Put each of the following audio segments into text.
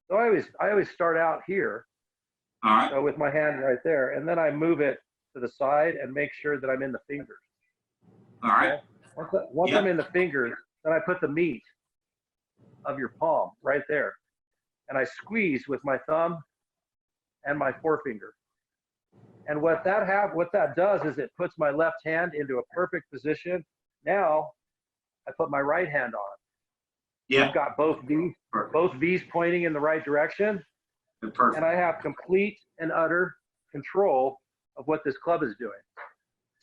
So I always start out here, All right. so with my hand right there, and then I move it to the side and make sure that I'm in the fingers. All right. Okay? Once I'm Yeah. in the fingers, then I put the meat of your palm right there, and I squeeze with my thumb and my forefinger. And what that does is it puts my left hand into a perfect position. Now I put my right hand on. Yeah. I've got Perfect. both V's pointing in the right direction, Perfect. and I have complete and utter control of what this club is doing.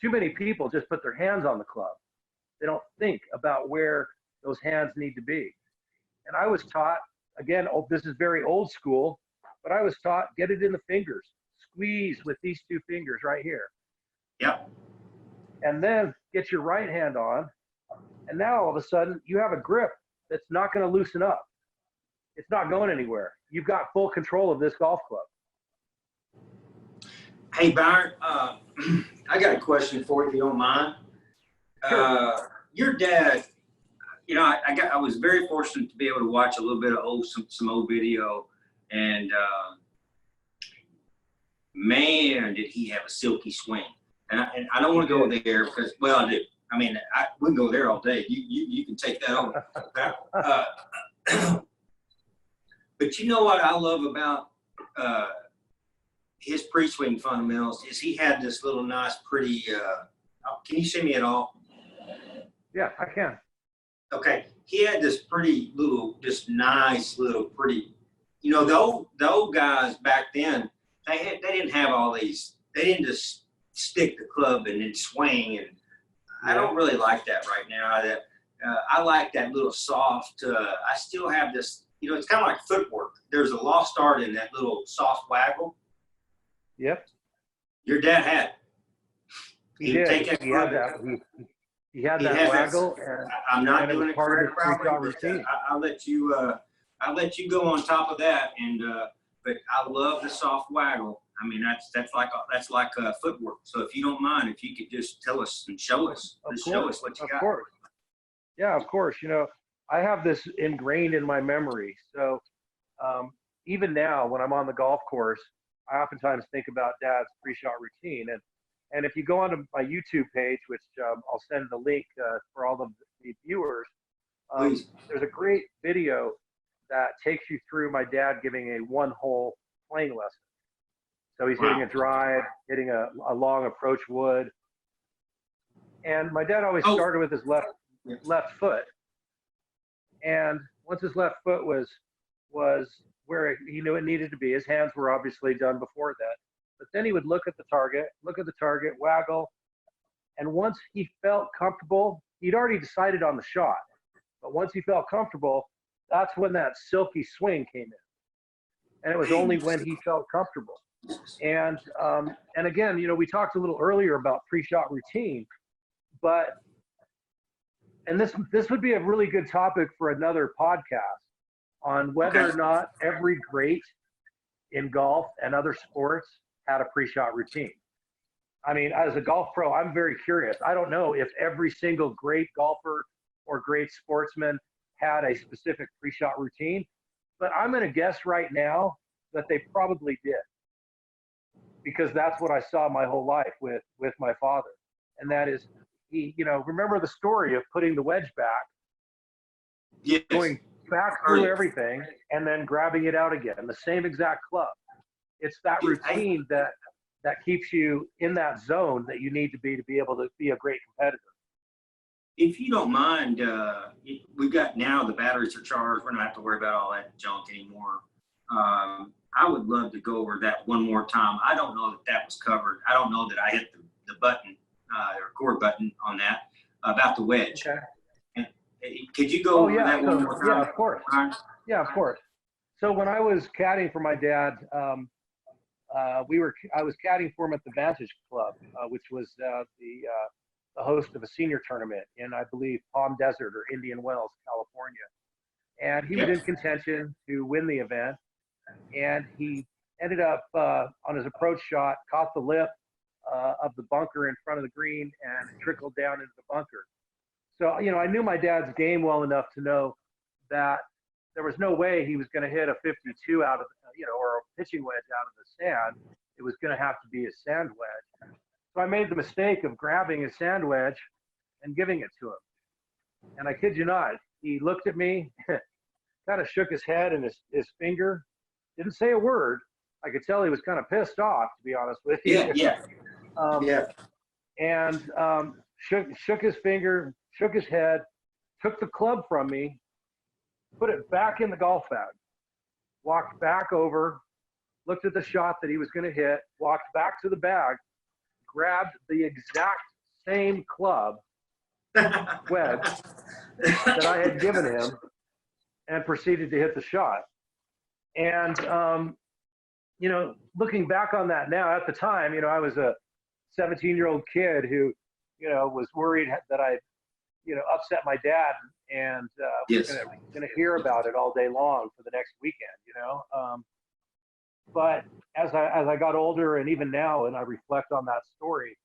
Too many people just put their hands on the club. They don't think about where those hands need to be. And I was taught, again, this is very old school, but I was taught, get it in the fingers. Squeeze with these two fingers right here. Yep. And then get your right hand on. And now all of a sudden you have a grip that's not going to loosen up. It's not going anywhere. You've got full control of this golf club. Hey, Byron, I got a question for you, if you don't mind. Sure. Your dad, you know, I was very fortunate to be able to watch a little bit of some old video, and man, did he have a silky swing. And I don't want to go there because, well, I do. I mean, we can go there all day. You can take that on. But you know what I love about his pre-swing fundamentals is he had this little nice, pretty. Can you see me at all? Yeah, I can. Okay, he had this pretty little, just nice little pretty. You know, the old guys back then, they didn't have all these. They didn't just stick the club and then swing, and I don't really like that right now. I like that little soft. I still have this. You know, it's kind of like footwork. There's a lost art in that little soft waggle. Yep. Your dad had. He did. He had that. He had that waggle. And I'm not doing it part of his correctly. routine. I'll let you. I'll let you go on top of that. And but I love the soft waggle. I mean, that's like a footwork. So if you don't mind, if you could just tell us and show us, show us what you got. Of course. Yeah, of course. You know, I have this ingrained in my memory. So even now, when I'm on the golf course, I oftentimes think about Dad's pre-shot routine. And if you go onto my YouTube page, which I'll send the link for all of the viewers, there's a great video that takes you through my dad giving a one-hole playing lesson. So he's hitting a drive, hitting a long approach wood. And my dad always started with his left foot. And once his left foot was where he knew it needed to be, his hands were obviously done before that. But then he would look at the target, waggle. And once he felt comfortable, he'd already decided on the shot. But once he felt comfortable, that's when that silky swing came in. And it was only when he felt comfortable. And again, you know, we talked a little earlier about pre-shot routine, and this would be a really good topic for another podcast on whether or not every great in golf and other sports had a pre-shot routine. I mean, as a golf pro, I'm very curious. I don't know if every single great golfer or great sportsman had a specific pre-shot routine, but I'm going to guess right now that they probably did, because that's what I saw my whole life with my father. And that is, he, you know, remember the story of putting the wedge back, going back through everything, and then grabbing it out again, the same exact club. It's that routine that keeps you in that zone that you need to be able to be a great competitor. If you don't mind, we've got now the batteries are charged. We're not have to worry about all that junk anymore. I would love to go over that one more time. I don't know that was covered. I don't know that I hit the button, the record button on that about the wedge. Okay. And, could you go over that one more time? Yeah, of course. Yeah, of course. So when I was caddying for my dad, I was caddying for him at the Vantage Club, which was the host of a senior tournament in, I believe, Palm Desert or Indian Wells, California. And he was in contention to win the event. And he ended up on his approach shot, caught the lip of the bunker in front of the green and trickled down into the bunker. So, you know, I knew my dad's game well enough to know that there was no way he was going to hit a 52 out of, or a pitching wedge out of the sand. It was going to have to be a sand wedge. So I made the mistake of grabbing his sand wedge and giving it to him. And I kid you not, he looked at me, kind of shook his head and his finger, didn't say a word. I could tell he was kind of pissed off, to be honest with you. And shook his finger, shook his head, took the club from me, put it back in the golf bag, walked back over, looked at the shot that he was going to hit, walked back to the bag, grabbed the exact same club wedge that I had given him, and proceeded to hit the shot. And, looking back on that now, at the time, I was a 17-year-old kid who, was worried that I, upset my dad and was going to hear about it all day long for the next weekend, But as I got older, and even now, and I reflect on that story,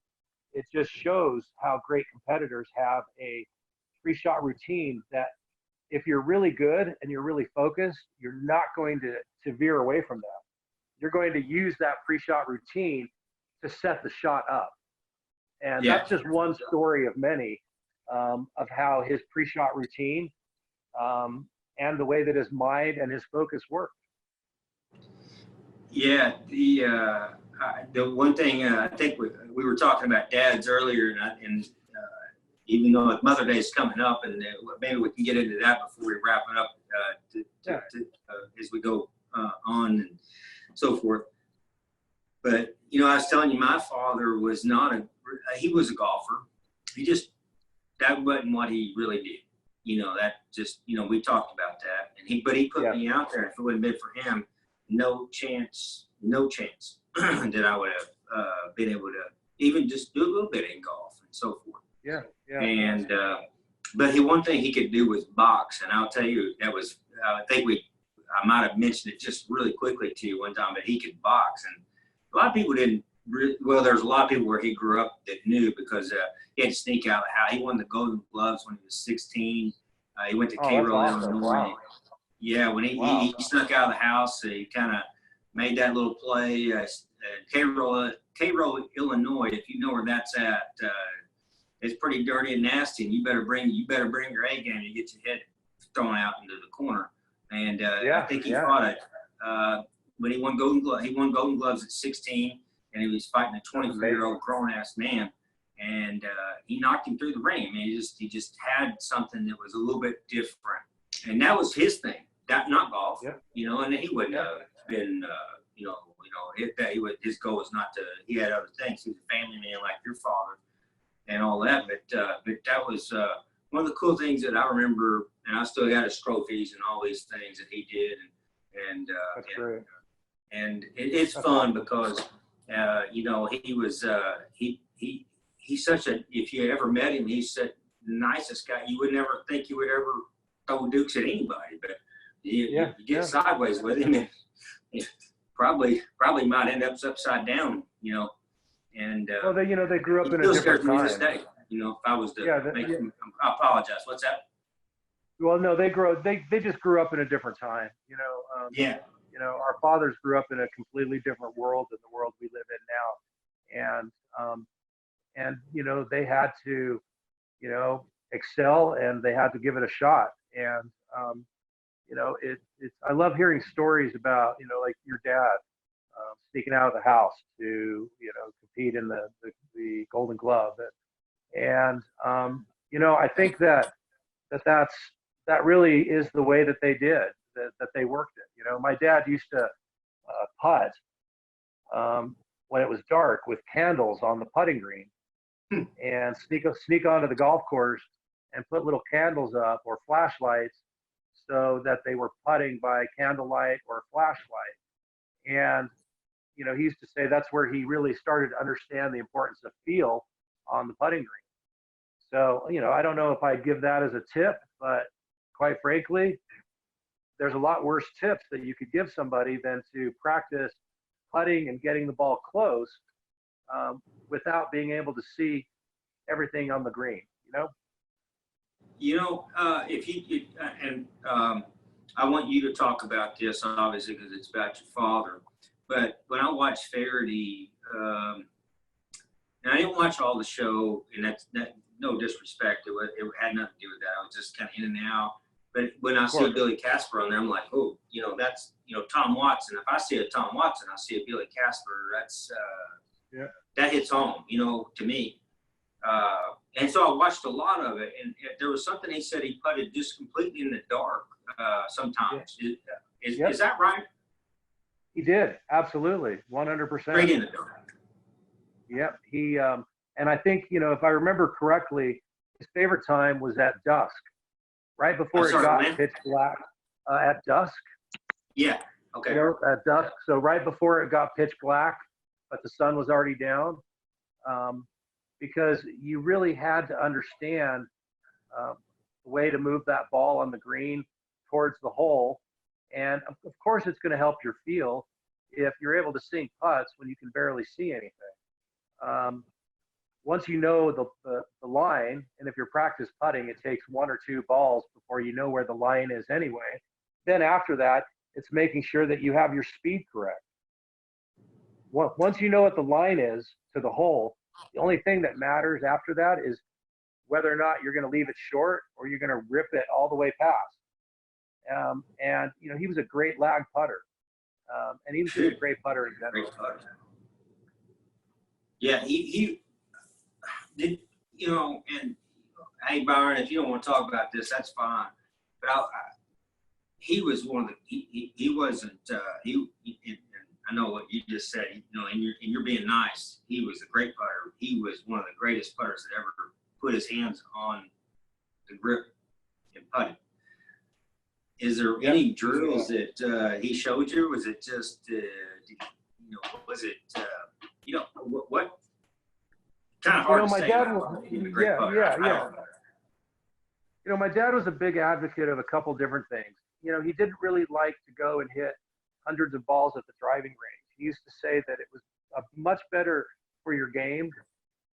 it just shows how great competitors have a pre-shot routine that if you're really good and you're really focused, you're not going to veer away from that. You're going to use that pre-shot routine to set the shot up. And that's just one story of many of how his pre-shot routine and the way that his mind and his focus work. Yeah, the one thing I think we were talking about dads earlier, and even though Mother Day is coming up, and maybe we can get into that before we wrap it up as we go on and so forth. But I was telling you, my father was he was a golfer. That wasn't what he really did. That just we talked about that, and but he put me out there. If it wouldn't have been for him, no chance that I would have been able to even just do a little bit in golf and so forth. Yeah. And but one thing he could do was box, and I'll tell you that was I might have mentioned it just really quickly to you one time, but he could box, and a lot of people didn't. There's a lot of people where he grew up that knew, because he had to sneak out of the house. He won the Golden Gloves when he was 16. He went to Cairo, Illinois. Wow. Yeah, when he snuck out of the house, he kind of made that little play. Cairo, Illinois, if you know where that's at, it's pretty dirty and nasty, and you better bring your A game to get your head thrown out into the corner. And I think he fought it when he won Golden Gloves. He won Golden Gloves at 16, and he was fighting a 23-year-old grown-ass man, and he knocked him through the ring. I mean, he just had something that was a little bit different, and that was his thing. That not golf, and he wouldn't have been, his goal was not to. He had other things. He was a family man like your father, and all that. But that was one of the cool things that I remember, and I still got his trophies and all these things that he did, and That's great. And it's fun because he was he's such a, if you ever met him, he's the nicest guy. You would never think you would ever throw dukes at anybody, but you get sideways with him, and probably might end up upside down, and well, they grew up in a still different scares me to this time. day, if I was to make him, I apologize. What's that? Well, no, they just grew up in a different time. Our fathers grew up in a completely different world than the world we live in now, and they had to, excel, and they had to give it a shot. And I love hearing stories about like your dad sneaking out of the house to compete in the Golden Glove, and I think that really is the way that they did that they worked it. My dad used to putt when it was dark with candles on the putting green, and sneak onto the golf course and put little candles up or flashlights so that they were putting by candlelight or flashlight. And he used to say that's where he really started to understand the importance of feel on the putting green. So I don't know if I'd give that as a tip, but quite frankly, there's a lot worse tips that you could give somebody than to practice putting and getting the ball close without being able to see everything on the green. I want you to talk about this, obviously, because it's about your father. But when I watched Faraday, and I didn't watch all the show, and that's no disrespect. It had nothing to do with that. I was just kind of in and out. But when I see a Billy Casper on there, I'm like, oh, that's, Tom Watson. If I see a Tom Watson, I see a Billy Casper. That's, that hits home, to me. And so I watched a lot of it, and there was something he said he putted just completely in the dark sometimes. Yeah. Is that right? He did, absolutely, 100%. Straight in the dark. Yep. He and I think if I remember correctly, his favorite time was at dusk, right before it got pitch black. At dusk. Yeah. Okay. At dusk. So right before it got pitch black, but the sun was already down, because you really had to understand the way to move that ball on the green towards the hole, and of course it's going to help your feel if you're able to sink putts when you can barely see anything. Once you know the line, and if you're practice putting, it takes 1 or 2 balls before you know where the line is anyway. Then after that, it's making sure that you have your speed correct. Once you know what the line is to the hole, the only thing that matters after that is whether or not you're going to leave it short or you're going to rip it all the way past. And he was a great lag putter, and he was just a great putter in general. Great putter. Yeah, he did, and hey, Byron, if you don't want to talk about this, that's fine. But he was one of the, he wasn't, I know what you just said, and you're being nice. He was a great putter. He was one of the greatest putters that ever put his hands on the grip and putted. Is there any drills that he showed you? Was it just, was it, what kind of hard to say about being a great putter? My dad was a big advocate of a couple different things. He didn't really like to go and hit hundreds of balls at the driving range. He used to say that it was much better for your game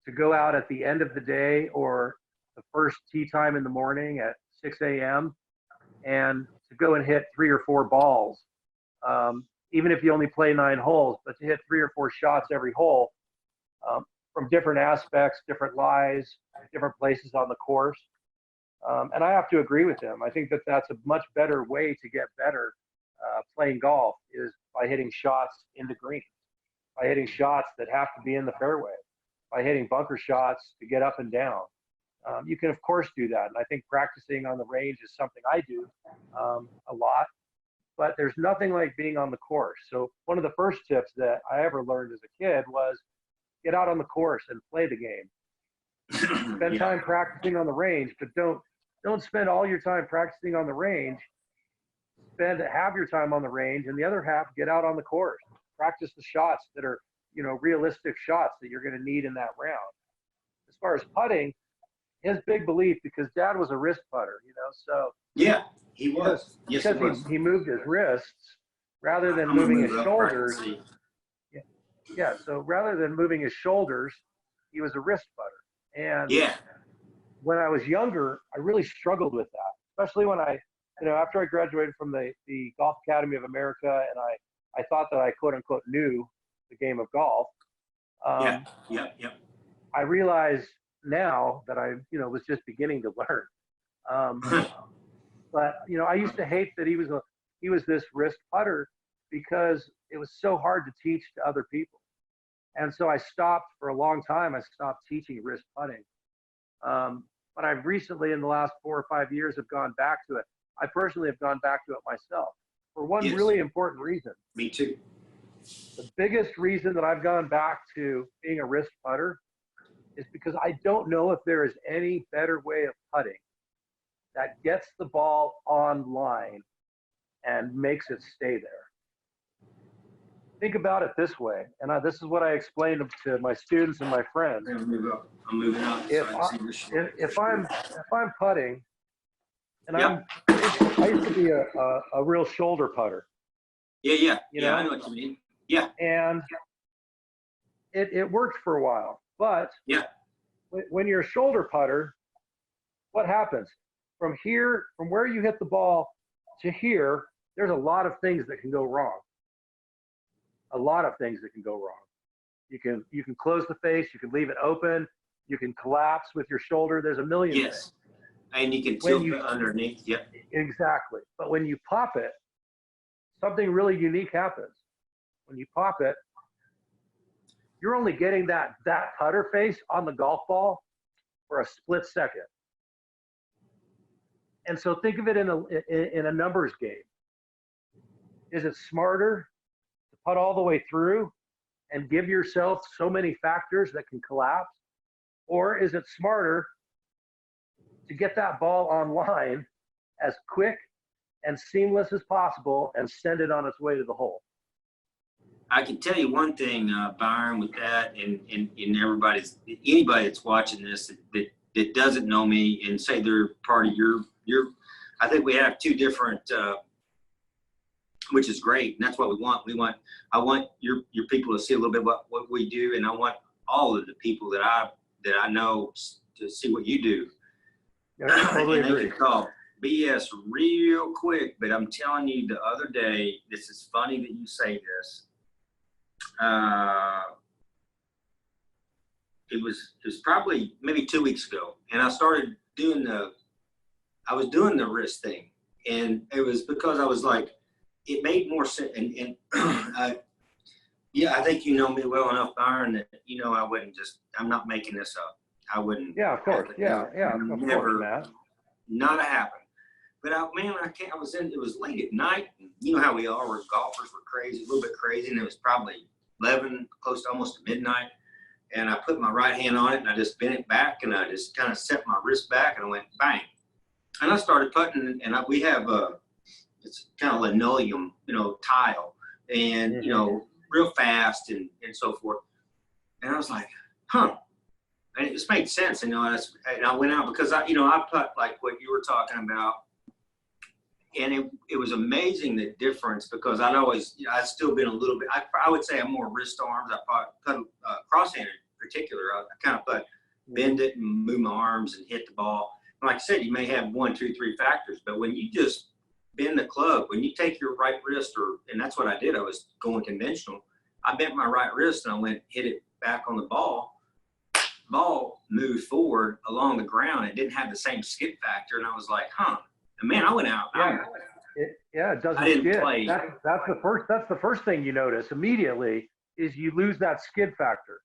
to go out at the end of the day or the first tee time in the morning at 6 a.m. and to go and hit 3 or 4 balls, even if you only play 9 holes, but to hit 3 or 4 shots every hole from different aspects, different lies, different places on the course. And I have to agree with him. I think that that's a much better way to get better playing golf, is by hitting shots into green, by hitting shots that have to be in the fairway, by hitting bunker shots to get up and down. You can, of course, do that. And I think practicing on the range is something I do a lot, but there's nothing like being on the course. So one of the first tips that I ever learned as a kid was get out on the course and play the game. Spend time practicing on the range, but don't spend all your time practicing on the range. Spend half your time on the range and the other half get out on the course. Practice the shots that are, realistic shots that you're going to need in that round. As far as putting, his big belief, because Dad was a wrist putter, so yeah, he was. Yes, because he moved his wrists rather than moving his shoulders. Yeah. So rather than moving his shoulders, he was a wrist putter. And when I was younger, I really struggled with that, especially when after I graduated from the Golf Academy of America, and I thought that I quote unquote knew the game of golf. I realize now that I was just beginning to learn. But I used to hate that he was this wrist putter because it was so hard to teach to other people. And so I stopped for a long time. I stopped teaching wrist putting. But I've recently, in the last 4 or 5 years, have gone back to it. I personally have gone back to it myself for one really important reason. Me too. The biggest reason that I've gone back to being a wrist putter is because I don't know if there is any better way of putting that gets the ball on line and makes it stay there. Think about it this way, and this is what I explained to my students and my friends. I'm moving up. If I'm putting, and I used to be a real shoulder putter. I know what you mean. Yeah. And it worked for a while, but when you're a shoulder putter, what happens? From where you hit the ball to here, there's a lot of things that can go wrong. A lot of things that can go wrong. You can close the face, you can leave it open, you can collapse with your shoulder. There's a million Yes. things. And you can tilt it underneath. Yep. Exactly. But when you pop it, something really unique happens. When you pop it, you're only getting that putter face on the golf ball for a split second. And so think of it in a numbers game. Is it smarter to putt all the way through and give yourself so many factors that can collapse? Or is it smarter to get that ball online as quick and seamless as possible and send it on its way to the hole? I can tell you one thing, Byron, with that, and anybody that's watching this that doesn't know me and say they're part of your, I think we have two different, which is great, and that's what we want. I want your people to see a little bit about what we do, and I want all of the people that I know to see what you do. Yeah, I totally and they agree. can call BS real quick, but I'm telling you, the other day, this is funny that you say this. It was probably maybe 2 weeks ago, and I started doing the wrist thing, and it was because I was like, it made more sense. And yeah, I think you know me well enough, Byron, that you know I'm not making this up. I wouldn't. Yeah, of course. Yeah, of never, course, Matt. not a happen. But it was late at night, and you know how we are, golfers were crazy, a little bit crazy, and it was probably 11, close to almost to midnight. And I put my right hand on it, and I just bent it back, and I just kind of set my wrist back, and I went bang. And I started putting, and we have it's kind of linoleum, tile, and real fast and so forth. And I was like, huh. And it just made sense, and I went out because I put like what you were talking about. And it was amazing, the difference, because I've still been a little bit, I would say I'm more wrist arms. I put cross-handed in particular. I kind of bend it and move my arms and hit the ball. And like I said, you may have 1, 2, 3 factors, but when you just bend the club, when you take your right wrist, and that's what I did, I was going conventional. I bent my right wrist and I hit it back on the ball. Ball moved forward along the ground. It didn't have the same skip factor. And I was like, huh. And man, I went out. It doesn't I didn't skid. play. That's the first thing you notice immediately is you lose that skid factor.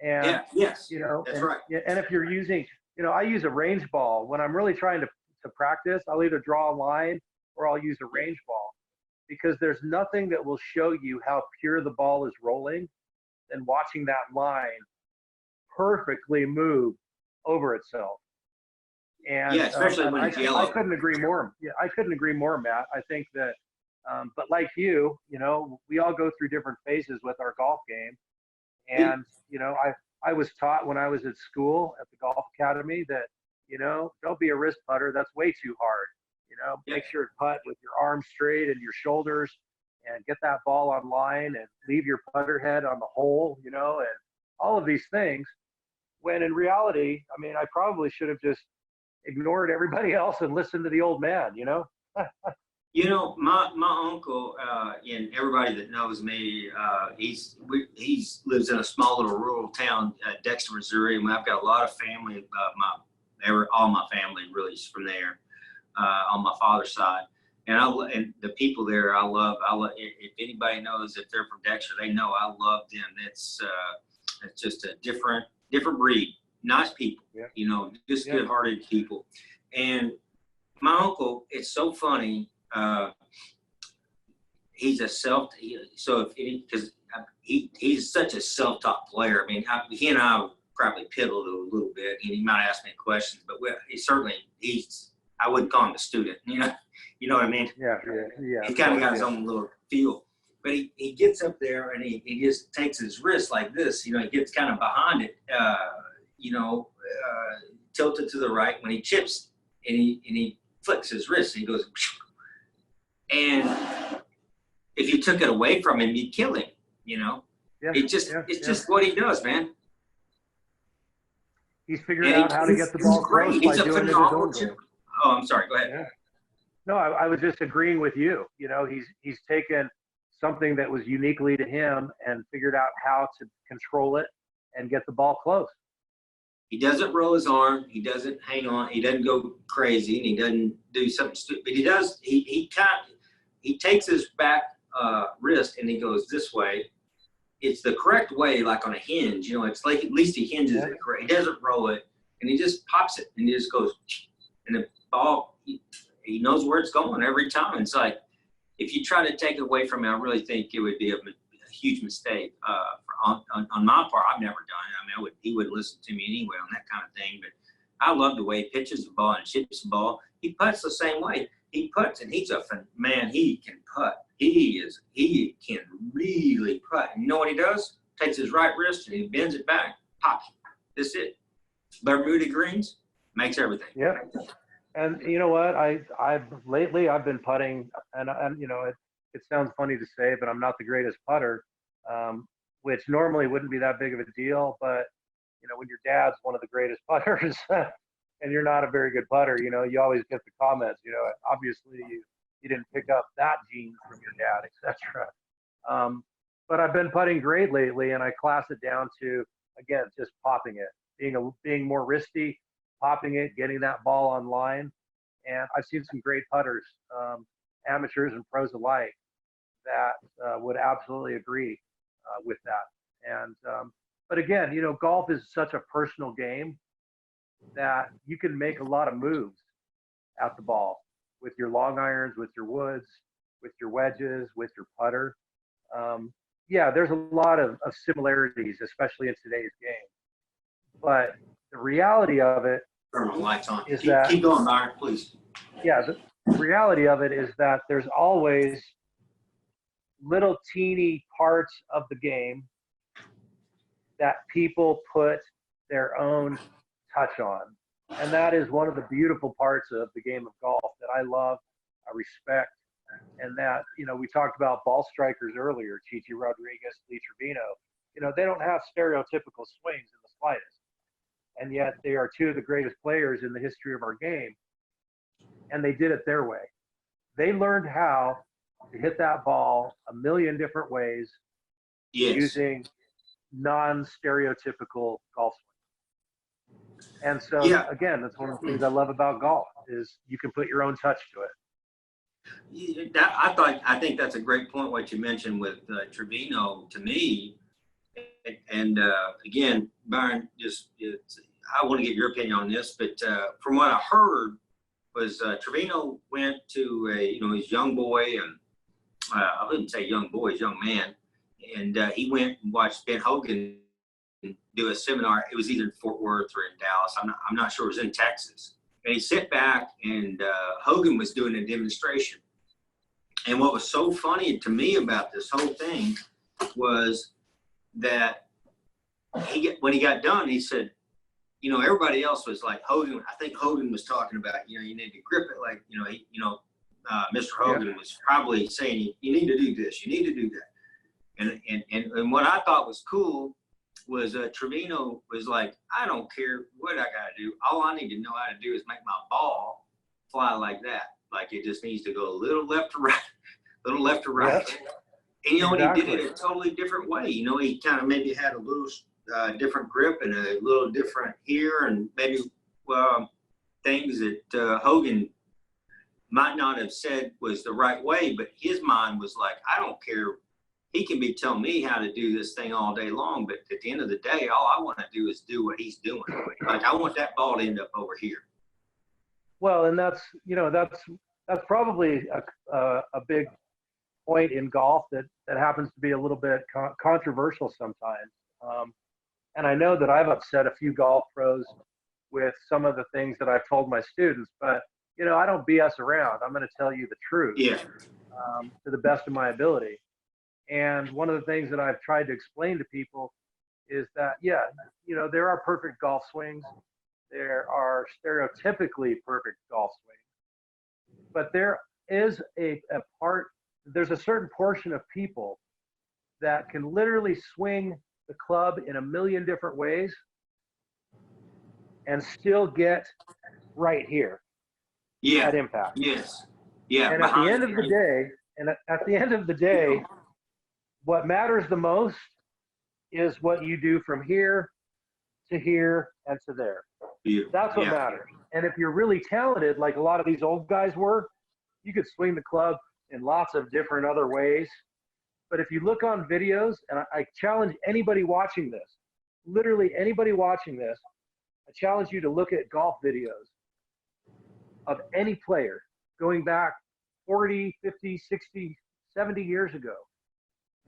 And yes, that's right. And if you're using, I use a range ball when I'm really trying to practice. I'll either draw a line or I'll use a range ball, because there's nothing that will show you how pure the ball is rolling than watching that line perfectly move over itself. And especially when it's yellow. I couldn't agree more. Yeah, I couldn't agree more, Matt. I think that, but like you, we all go through different phases with our golf game. And, I was taught when I was at school at the golf academy that, don't be a wrist putter. That's way too hard. Make sure to putt with your arms straight and your shoulders and get that ball on line and leave your putter head on the hole, and all of these things. When in reality, I probably should have just ignored everybody else and listened to the old man, My uncle, and everybody that knows me, he lives in a small little rural town, Dexter, Missouri, and I've got a lot of family. All my family really is from there, on my father's side, and the people there I love. If anybody knows, if they're from Dexter, they know I love them. It's just a different breed. Nice people, just good-hearted people. And my uncle, it's so funny. He's he's such a self-taught player. He and I probably piddled a little bit, and he might ask me questions, but I wouldn't call him a student. You know what I mean? Yeah. He kind of got his own little feel. But he gets up there and he just takes his wrist like this. He gets kind of behind it, tilted to the right when he chips, and he flicks his wrist. And he goes, and if you took it away from him, you'd kill him. It's just what he does, man. He's figured out how to get the ball close by doing it his own way. Oh, I'm sorry. Go ahead. No, I was just agreeing with you. You know, he's taken something that was uniquely to him and figured out how to control it and get the ball close. He doesn't roll his arm. He doesn't hang on. He doesn't go crazy, and he doesn't do something stupid. But he does. He takes his back wrist and he goes this way. It's the correct way, like on a hinge. You know, it's like at least he hinges it correct. He doesn't roll it, and he just pops it, and he just goes, and the ball. He knows where it's going every time. It's like if you try to take it away from him, I really think it would be a huge mistake on my part. I've never done it. I mean, he wouldn't listen to me anyway on that kind of thing. But I love the way he pitches the ball and chips the ball. He putts the same way. He puts, and he's man. He can putt. He can really putt. And you know what he does? Takes his right wrist and he bends it back, pops. That's it. Bermuda greens makes everything. Yeah. And you know what? Lately I've been putting, and you know, it sounds funny to say, but I'm not the greatest putter, which normally wouldn't be that big of a deal. But you know, when your dad's one of the greatest putters, and you're not a very good putter, you know, you always get the comments. You know, obviously you didn't pick up that gene from your dad, etc. But I've been putting great lately, and I class it down to, again, just popping it, being more wristy, popping it, getting that ball on line. And I've seen some great putters, amateurs and pros alike, that would absolutely agree with that. And but again, you know, golf is such a personal game that you can make a lot of moves at the ball with your long irons, with your woods, with your wedges, with your putter. Yeah, there's a lot of similarities, especially in today's game. But the reality of it Turn my lights on. is Keep going, Byron, please. yeah, the reality of it is that there's always little teeny parts of the game that people put their own touch on. And that is one of the beautiful parts of the game of golf that I love, I respect, and that, you know, we talked about ball strikers earlier, Chichi Rodriguez, Lee Trevino. You know, they don't have stereotypical swings in the slightest. And yet they are two of the greatest players in the history of our game. And they did it their way. They learned how to hit that ball a million different ways using non-stereotypical golf swings. And so, again, that's one of the things I love about golf is you can put your own touch to it. I think that's a great point, what you mentioned with Trevino to me. And again, Byron, I want to get your opinion on this, but from what I heard was Trevino went to his young boy, and I wouldn't say young boy, he's young man, and he went and watched Ben Hogan do a seminar. It was either in Fort Worth or in Dallas. I'm not sure. It was in Texas. And he sat back, and Hogan was doing a demonstration. And what was so funny to me about this whole thing was that when he got done, he said, you know, everybody else was like Hogan. I think Hogan was talking about, you know, you need to grip it like, Mr. Hogan was probably saying, you need to do this, you need to do that. And what I thought was cool was Trevino was like, I don't care what I got to do. All I need to know how to do is make my ball fly like that. Like it just needs to go a little left to right, a little left to right. Yep. And, you know, exactly. And he did it a totally different way. You know, he kind of maybe had a little different grip and a little different here, and maybe things that Hogan might not have said was the right way, but his mind was like, I don't care. He can be telling me how to do this thing all day long, but at the end of the day, all I want to do is do what he's doing. Like I want that ball to end up over here. Well, and that's probably a big point in golf that happens to be a little bit controversial sometimes. And I know that I've upset a few golf pros with some of the things that I've told my students, but you know, I don't BS around. I'm going to tell you the truth to the best of my ability. And one of the things that I've tried to explain to people is that, there are perfect golf swings. There are stereotypically perfect golf swings. But there is there's a certain portion of people that can literally swing the club in a million different ways and still get right here at impact. Yes. Yeah. And at the behind end of the day, what matters the most is what you do from here to here and to there. Beautiful. That's what Yeah. matters. And if you're really talented, like a lot of these old guys were, you could swing the club in lots of different other ways. But if you look on videos, and I challenge anybody watching this, literally anybody watching this, I challenge you to look at golf videos of any player going back 40, 50, 60, 70 years ago.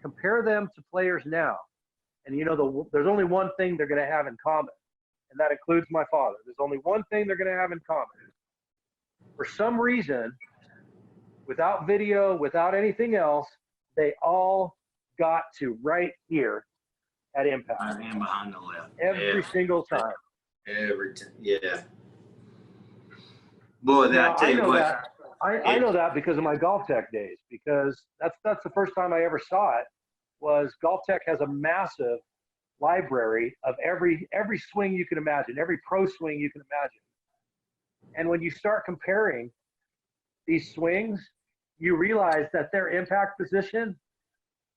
Compare them to players now. And you know, there's only one thing they're going to have in common, and that includes my father. There's only one thing they're going to have in common. For some reason, without video, without anything else, they all got to right here at impact. Right hand behind the left. Every single time. Every time. Yeah. Boy, Now, I tell you what. I know that because of my Golf Tech days, because that's the first time I ever saw it. Was Golf Tech has a massive library of every swing you can imagine, every pro swing you can imagine. And when you start comparing these swings, you realize that their impact position,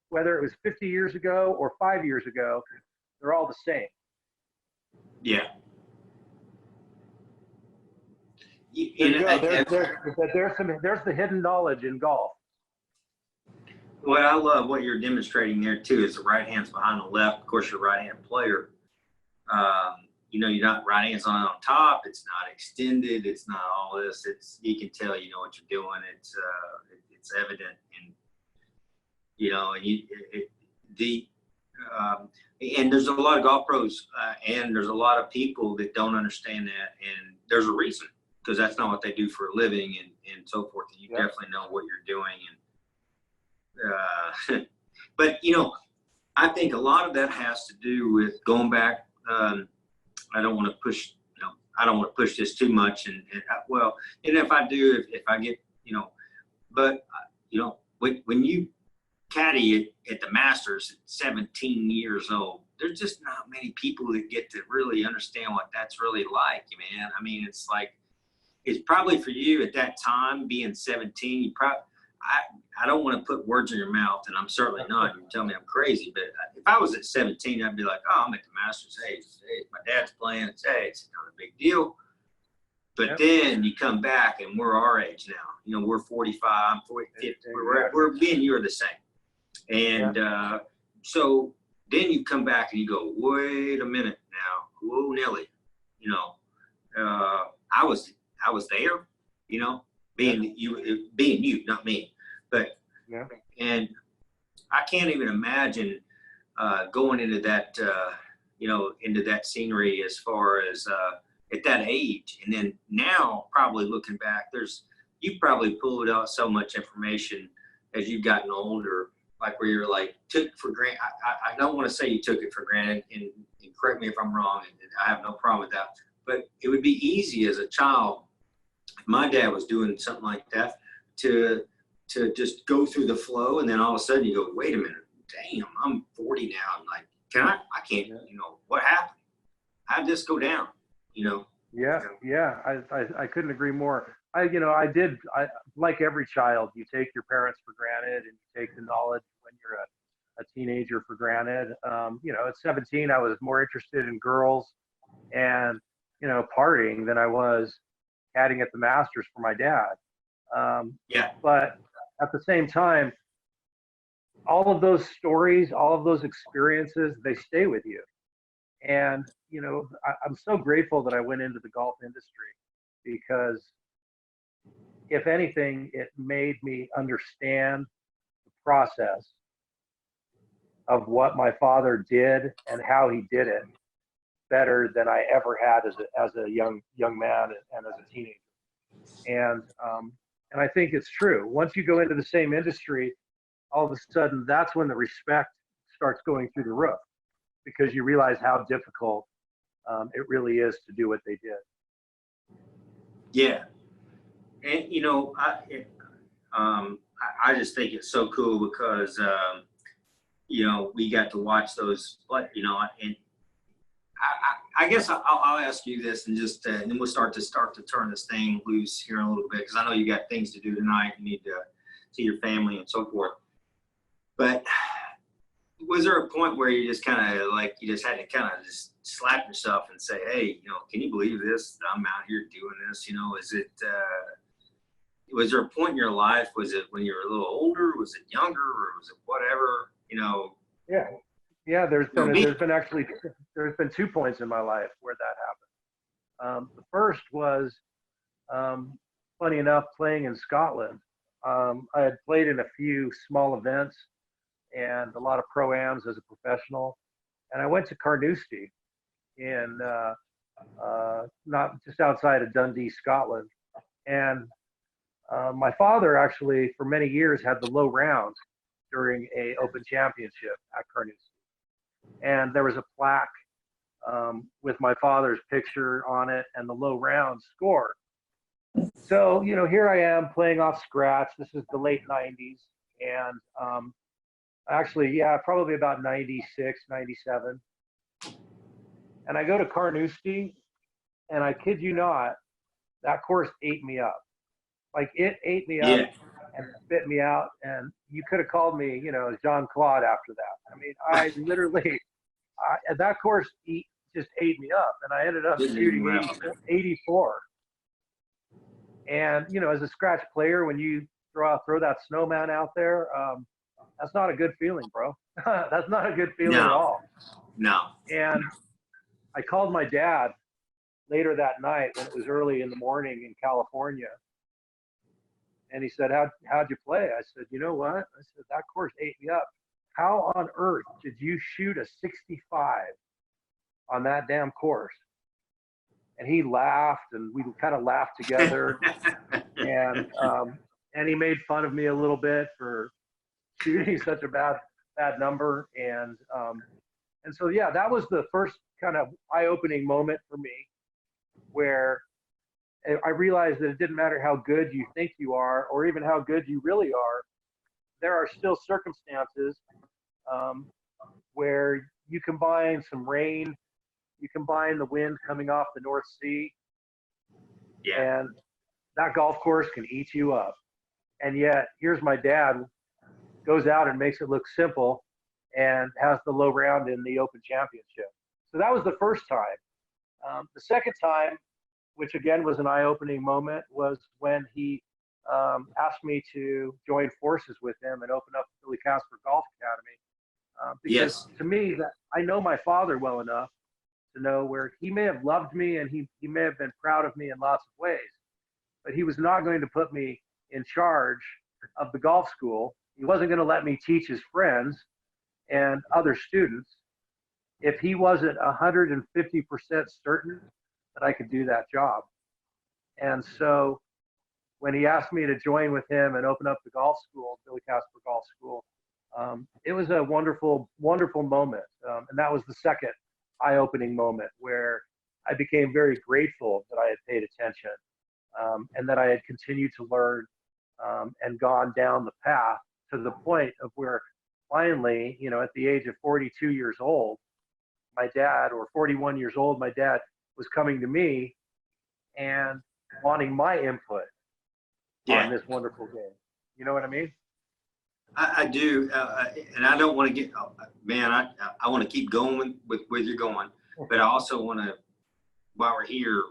whether it was 50 years ago or 5 years ago, they're all the same. Yeah. There you go. There's the hidden knowledge in golf. What I love, what you're demonstrating there too, is the right hand's behind the left. Of course, you're a right-hand player. You know, you're not right hand's on top. It's not extended. It's not all this. You can tell you know what you're doing. It's evident, and you know, and there's a lot of golf pros, and there's a lot of people that don't understand that, and there's a reason, because that's not what they do for a living, and so forth. And you definitely know what you're doing, and but you know, I think a lot of that has to do with going back. I don't want to push, you know, I don't want to push this too much, and well, and if I do, if I get, you know, but you know, when you caddy at the Masters at 17 years old, there's just not many people that get to really understand what that's really like, man. I mean, it's like, it's probably for you at that time, being 17, you probably, I don't want to put words in your mouth, and I'm certainly not. You tell me I'm crazy, but if I was at 17, I'd be like, oh, I'm at the Masters. Hey, my dad's playing. It's not a big deal. But then you come back, and we're our age now. You know, we're 45, I'm 40, 50. We're me and you are the same. And so then you come back and you go, wait a minute now. Whoa, Nelly. You know, I was there, you know, being you, not me. But and I can't even imagine going into that, you know, into that scenery as far as at that age. And then now, probably looking back, you probably pulled out so much information as you've gotten older, like where you're like took it for granted. I don't want to say you took it for granted, and correct me if I'm wrong, and I have no problem with that. But it would be easy as a child, if my dad was doing something like that, to just go through the flow, and then all of a sudden you go, wait a minute, damn, I'm 40 now, and like, I can't, you know, what happened? How'd this go down? You know? Yeah. I couldn't agree more. I like every child, you take your parents for granted, and you take the knowledge when you're a teenager for granted. You know, at 17, I was more interested in girls and, you know, partying than I was caddying at the Masters for my dad. But at the same time, all of those stories, all of those experiences, they stay with you. And, you know, I'm so grateful that I went into the golf industry, because if anything, it made me understand the process of what my father did and how he did it better than I ever had as a young man and as a teenager. And I think it's true. Once you go into the same industry, all of a sudden, that's when the respect starts going through the roof, because you realize how difficult it really is to do what they did. Yeah. And, you know, I just think it's so cool because, you know, we got to watch those, you know, and I guess I'll ask you this, and just and then we'll start to turn this thing loose here in a little bit, because I know you got things to do tonight. You need to see your family and so forth. But was there a point where you just kind of like you just had to kind of just slap yourself and say, "Hey, can you believe this? I'm out here doing this." Is it? Was there a point in your life? Was it when you were a little older? Was it younger, or was it whatever? Yeah. There's been 2 points in my life where that happened. The first was, funny enough, playing in Scotland. I had played in a few small events and a lot of pro-ams as a professional, and I went to Carnoustie in not just outside of Dundee, Scotland, and my father actually for many years had the low round during a open championship at Carnoustie. And there was a plaque with my father's picture on it and the low round score. So, here I am playing off scratch. This is the late 90s. And actually, probably about 96, 97. And I go to Carnoustie, and I kid you not, that course ate me up. Like, it ate me up and spit me out. And you could have called me, Jean-Claude after that. I mean, I literally, that course just ate me up. And I ended up shooting 84. And, as a scratch player, when you throw that snowman out there, that's not a good feeling, bro. That's not a good feeling at all. No. And I called my dad later that night when it was early in the morning in California. And he said, how'd you play? I said, you know what? I said, that course ate me up. How on earth did you shoot a 65 on that damn course? And he laughed, and we kind of laughed together. And he made fun of me a little bit for shooting such a bad number. And so, that was the first kind of eye-opening moment for me, where I realized that it didn't matter how good you think you are, or even how good you really are. There are still circumstances where you combine some rain, you combine the wind coming off the North Sea, and that golf course can eat you up. And yet, here's my dad, goes out and makes it look simple and has the low round in the Open Championship. So that was the first time. The second time, which again was an eye-opening moment, was when he asked me to join forces with him and open up the Billy Casper Golf Academy. Because to me, that I know my father well enough to know where he may have loved me and he may have been proud of me in lots of ways, but he was not going to put me in charge of the golf school. He wasn't going to let me teach his friends and other students if he wasn't 150% certain that I could do that job. And so when he asked me to join with him and open up the golf school, Billy Casper Golf School, it was a wonderful, wonderful moment. And that was the second eye-opening moment where I became very grateful that I had paid attention and that I had continued to learn and gone down the path to the point of where finally, at the age of 42 years old, my dad, or 41 years old, my dad was coming to me and wanting my input on this wonderful game. You know what I mean? I do, and I don't want to get, man, I want to keep going with where you're going, but I also want to, while we're here,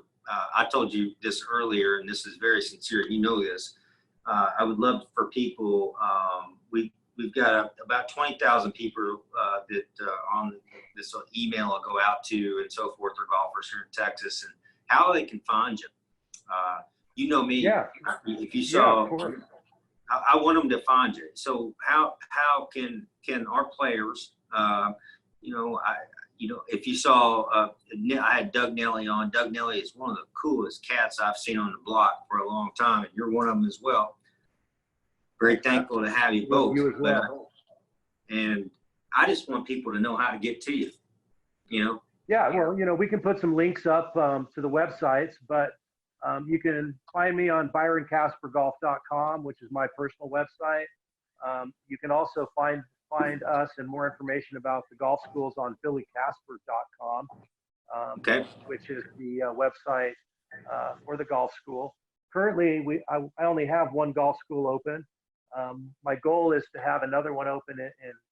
I told you this earlier, and this is very sincere, you know this, I would love for people, we've got about 20,000 people that on this email will go out to and so forth, are golfers here in Texas, and how they can find you. You know me, if you saw, I want them to find you. So how can our players, if you saw, I had Doug Nelly on. Doug Nelly is one of the coolest cats I've seen on the block for a long time, and you're one of them as well. Very thankful to have you both. You as well. And I just want people to know how to get to you, Yeah, well, we can put some links up to the websites, but you can find me on byroncaspergolf.com, which is my personal website. You can also find us and more information about the golf schools on billycasper.com. Okay. which is the website for the golf school. Currently, I only have one golf school open. My goal is to have another one open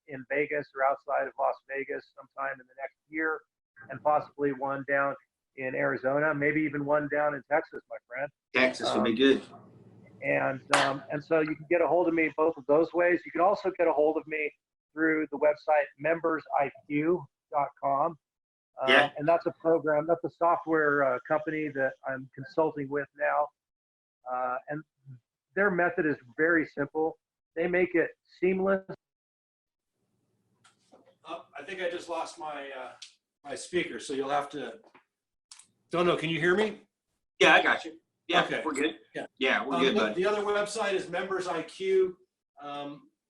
in Vegas or outside of Las Vegas sometime in the next year, and possibly one down in Arizona, maybe even one down in Texas, my friend. Texas would be good. And so you can get a hold of me both of those ways. You can also get a hold of me through the website membersiq.com. Yeah. And that's a program, that's a software company that I'm consulting with now. And their method is very simple. They make it seamless. I think I just lost my my speaker, so you'll have to. Don't know. Can you hear me? Yeah, I got you. Yeah, Okay. we're good. Yeah. Yeah, we're good, bud. The other website is Members IQ.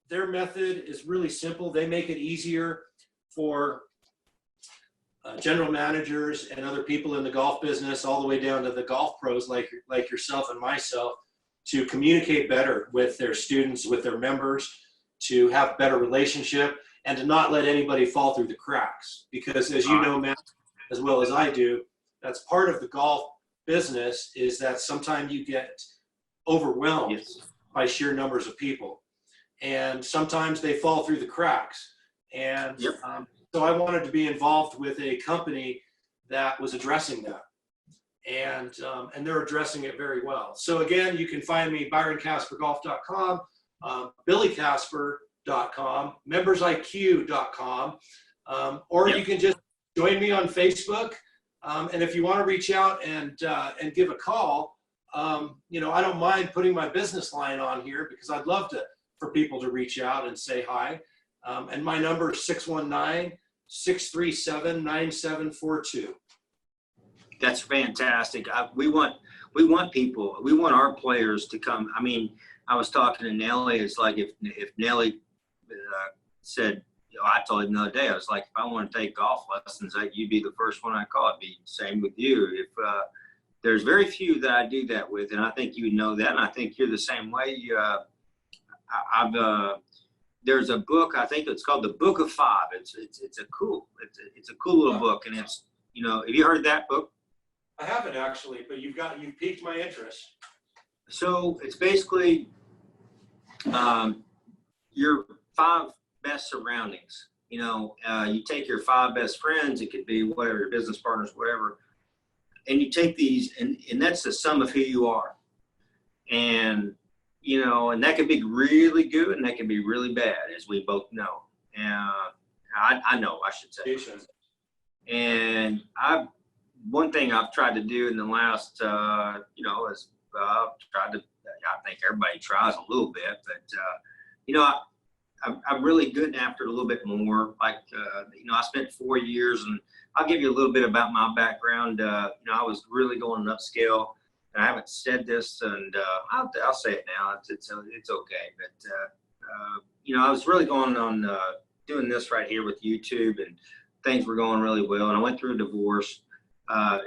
Their method is really simple. They make it easier for general managers and other people in the golf business, all the way down to the golf pros like yourself and myself, to communicate better with their students, with their members, to have better relationship, and to not let anybody fall through the cracks. Because as you know, Matt, as well as I do, that's part of the golf business, is that sometimes you get overwhelmed by sheer numbers of people. And sometimes they fall through the cracks. And so I wanted to be involved with a company that was addressing that. And they're addressing it very well. So again, you can find me ByronCasperGolf.com, BillyCasper.com, MembersIQ.com, or you can just join me on Facebook. And if you want to reach out and give a call, you know, I don't mind putting my business line on here, because I'd love for people to reach out and say hi. And my number is 619-637-9742. That's fantastic. We want people, we want our players to come. I mean, I was talking to Nelly. It's like if Nelly said, you know, I told him the other day, I was like, if I want to take golf lessons, you'd be the first one I call. It'd be the same with you. If there's very few that I do that with, and I think you would know that, and I think you're the same way. There's a book, I think it's called The Book of Five. It's a cool little book, and it's, you know, have you heard that book? I haven't actually, but you've piqued my interest. So it's basically your 5 best surroundings. You know, you take your 5 best friends, it could be whatever, your business partners, whatever, and you take these, and that's the sum of who you are. And, you know, and that can be really good and that can be really bad, as we both know. And I know, I should say. And one thing I've tried to do in the last, you know, is I've tried to, I think everybody tries a little bit, but, you know, I'm really good after a little bit more. Like, you know, I spent 4 years, and I'll give you a little bit about my background. You know, I was really going upscale, and I haven't said this, and I'll say it now. It's okay. But, you know, I was really going on doing this right here with YouTube, and things were going really well. And I went through a divorce.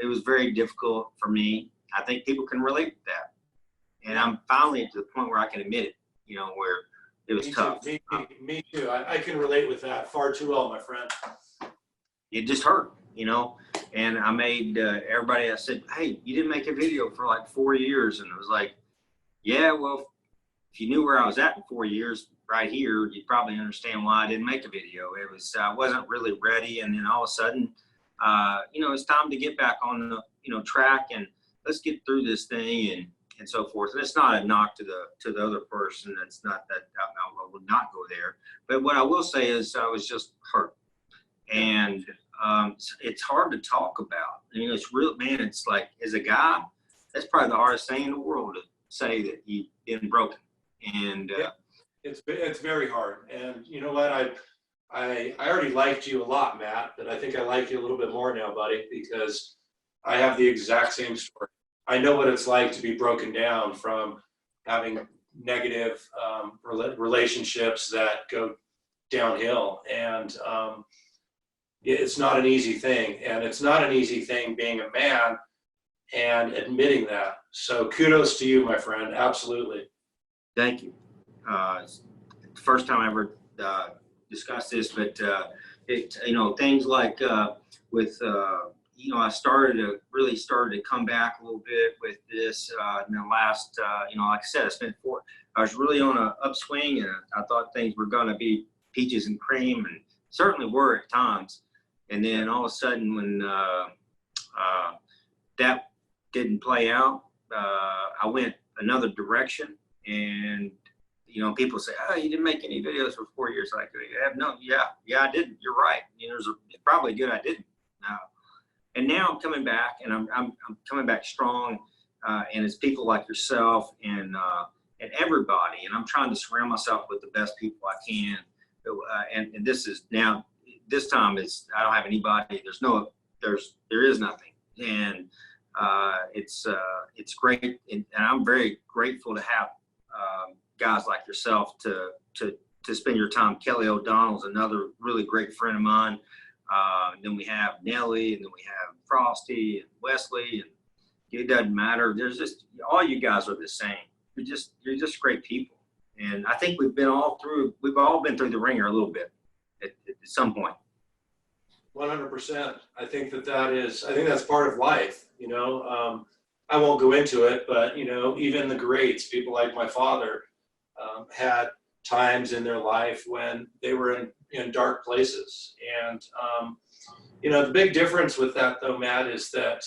It was very difficult for me. I think people can relate to that. And I'm finally to the point where I can admit it, you know, where it was tough. Me too. I can relate with that far too well, my friend. It just hurt, you know. And I made everybody, I said, hey, you didn't make a video for like 4 years. And it was like, yeah, well, if you knew where I was at in 4 years right here, you'd probably understand why I didn't make a video. It was, I wasn't really ready. And then all of a sudden, you know, it's time to get back on the, you know, track, and let's get through this thing and so forth. And it's not a knock to the other person. That's not that I would not go there. But what I will say is I was just hurt, and it's hard to talk about. You know, it's real, man. It's like, as a guy, that's probably the hardest thing in the world to say that you've been broken. And it's very hard. And you know what? I already liked you a lot, Matt, but I think I like you a little bit more now, buddy, because I have the exact same story. I know what it's like to be broken down from having negative relationships that go downhill. And it's not an easy thing. And it's not an easy thing being a man and admitting that. So kudos to you, my friend. Absolutely. Thank you. It's the first time I ever discussed this, but it, you know, things like with I really started to come back a little bit with this in the last, like I said, I was really on an upswing, and I thought things were going to be peaches and cream, and certainly were at times. And then all of a sudden, when that didn't play out, I went another direction. And people say, "Oh, you didn't make any videos for 4 years." Like, yeah, I didn't. You're right. There's probably good I didn't. And now I'm coming back, and I'm coming back strong. And it's people like yourself and everybody. And I'm trying to surround myself with the best people I can. And this time I don't have anybody. There is nothing. And it's great. And I'm very grateful to have guys like yourself to spend your time. Kelly O'Donnell's another really great friend of mine. Then we have Nellie, and then we have Frosty and Wesley, and it doesn't matter. There's just, all you guys are the same. You're just great people. And I think we've all been through the ringer a little bit at some point. 100%. I think that's part of life. I won't go into it, but even the greats, people like my father, had times in their life when they were in dark places. And the big difference with that, though, Matt, is that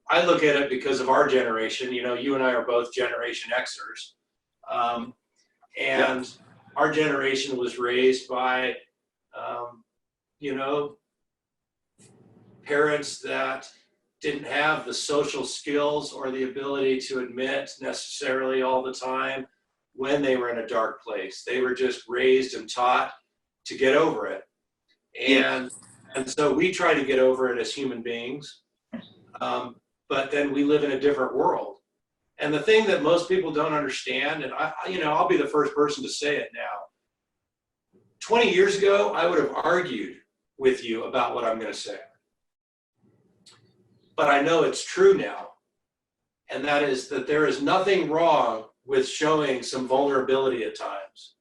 I look at it because of our generation. You and I are both Generation Xers, and our generation was raised by parents that didn't have the social skills or the ability to admit necessarily all the time when they were in a dark place. They were just raised and taught to get over it. And so we try to get over it as human beings. But then we live in a different world. And the thing that most people don't understand, and I'll be the first person to say it now. 20 years ago, I would have argued with you about what I'm going to say. But I know it's true now. And that is that there is nothing wrong with showing some vulnerability at times.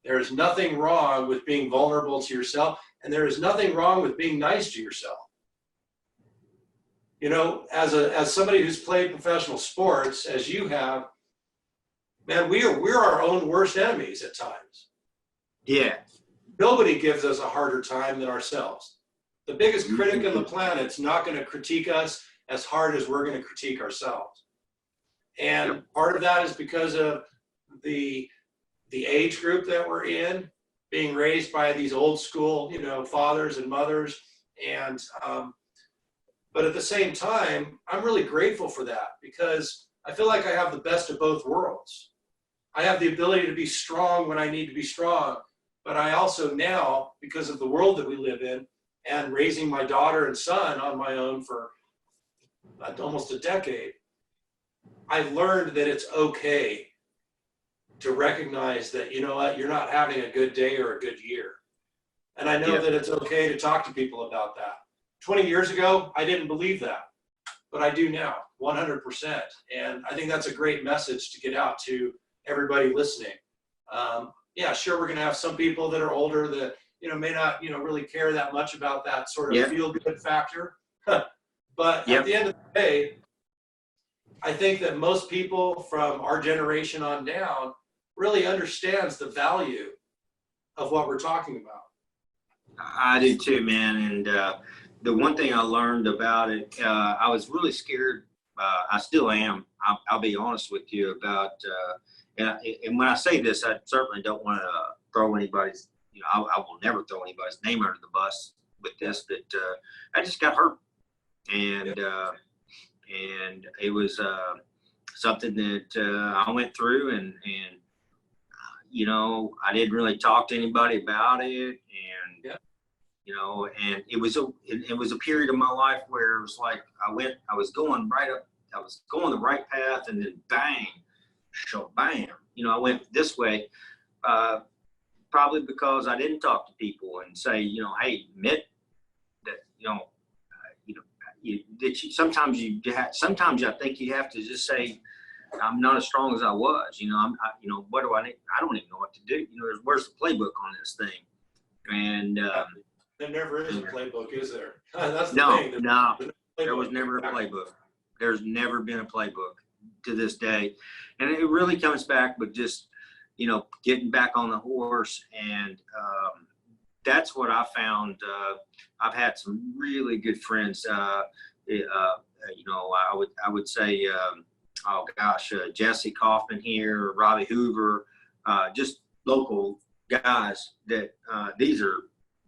There is nothing wrong with being vulnerable to yourself, and there is nothing wrong with being nice to yourself. As somebody who's played professional sports, as you have, man, we're our own worst enemies at times. Yeah. Nobody gives us a harder time than ourselves. The biggest critic on the planet's not going to critique us as hard as we're going to critique ourselves. And part of that is because of the age group that we're in, being raised by these old school, fathers and mothers. And, but at the same time, I'm really grateful for that, because I feel like I have the best of both worlds. I have the ability to be strong when I need to be strong, but I also now, because of the world that we live in and raising my daughter and son on my own for almost a decade, I learned that it's okay to recognize that, you're not having a good day or a good year. And I know that it's okay to talk to people about that. 20 years ago, I didn't believe that, but I do now, 100%. And I think that's a great message to get out to everybody listening. Sure, we're going to have some people that are older that, may not, really care that much about that sort of feel-good factor. But at the end of the day, I think that most people from our generation on down really understands the value of what we're talking about. I do too, man. And the one thing I learned about it, I was really scared. I still am. I'll be honest with you about, and when I say this, I certainly don't want to throw anybody's, I will never throw anybody's name under the bus with this, but I just got hurt. And it was something that I went through, and I didn't really talk to anybody about it, and and it was a period of my life where it was like I was going the right path, and then bang, I went this way, probably because I didn't talk to people and say, hey, admit that, sometimes I think you have to just say, I'm not as strong as I was. What do I need? I don't even know what to do. Where's the playbook on this thing? And There never is a playbook, is there? That's the No, thing. no, There's there was never a playbook. There's never been a playbook to this day. And it really comes back with just, getting back on the horse. And that's what I found. I've had some really good friends. I would say, Jesse Kaufman here, Robbie Hoover, just local guys that these are,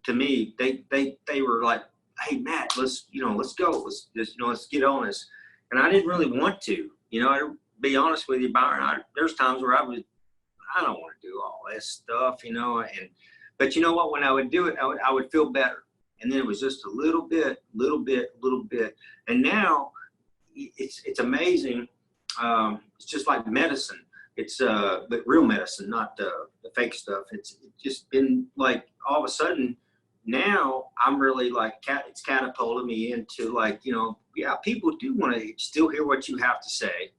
to me, they were like, hey Matt, let's go, let's get on this. And I didn't really want to, to be honest with you, Byron. There's times where I don't want to do all this stuff, but you know what? When I would do it, I would feel better, and then it was just a little bit, and now it's amazing. It's just like medicine. It's but real medicine, not the fake stuff. It's just been like all of a sudden. Now I'm really like, it's catapulted me into like, people do want to still hear what you have to say,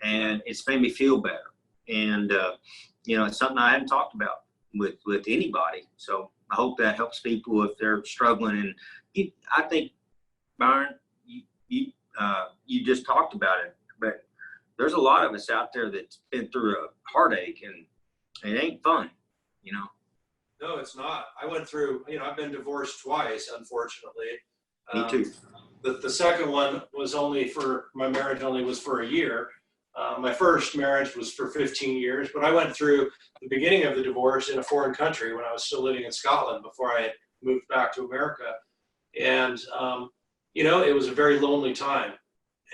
and it's made me feel better. And, it's something I hadn't talked about with anybody. So I hope that helps people if they're struggling. And I think, Byron, you just talked about it, but there's a lot of us out there that's been through a heartache, and it ain't fun, No, it's not. I went through, I've been divorced twice, unfortunately. Me too. The second one was my marriage only was for a year. My first marriage was for 15 years, but I went through the beginning of the divorce in a foreign country when I was still living in Scotland before I had moved back to America. And, it was a very lonely time.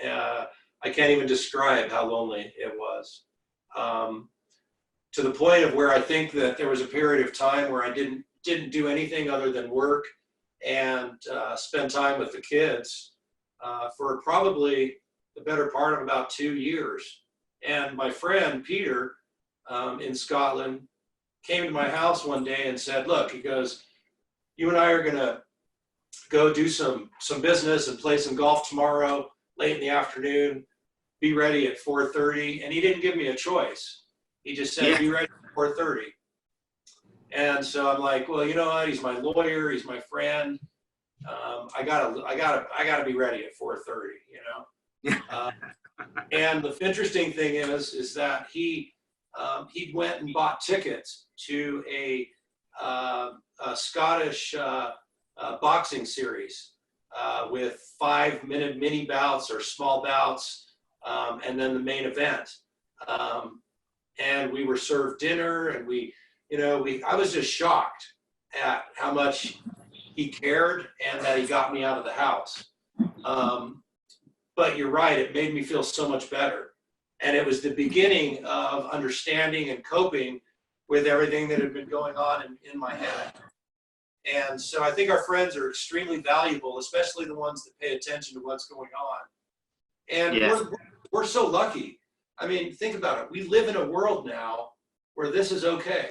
I can't even describe how lonely it was. To the point of where I think that there was a period of time where I didn't do anything other than work and spend time with the kids for probably the better part of about 2 years. And my friend Peter in Scotland came to my house one day and said, look, he goes, you and I are going to go do some business and play some golf tomorrow late in the afternoon. Be ready at 4:30. And he didn't give me a choice. He just said, be ready at 4:30. And so I'm like, well, you know what? He's my lawyer. He's my friend. I gotta be ready at 4:30, And the interesting thing is that he went and bought tickets to a Scottish boxing series with 5-minute mini bouts or small bouts, and then the main event. And we were served dinner, and I was just shocked at how much he cared and that he got me out of the house. But you're right, it made me feel so much better. And it was the beginning of understanding and coping with everything that had been going on in my head. And so I think our friends are extremely valuable, especially the ones that pay attention to what's going on. And we're so lucky. I mean, think about it. We live in a world now where this is okay.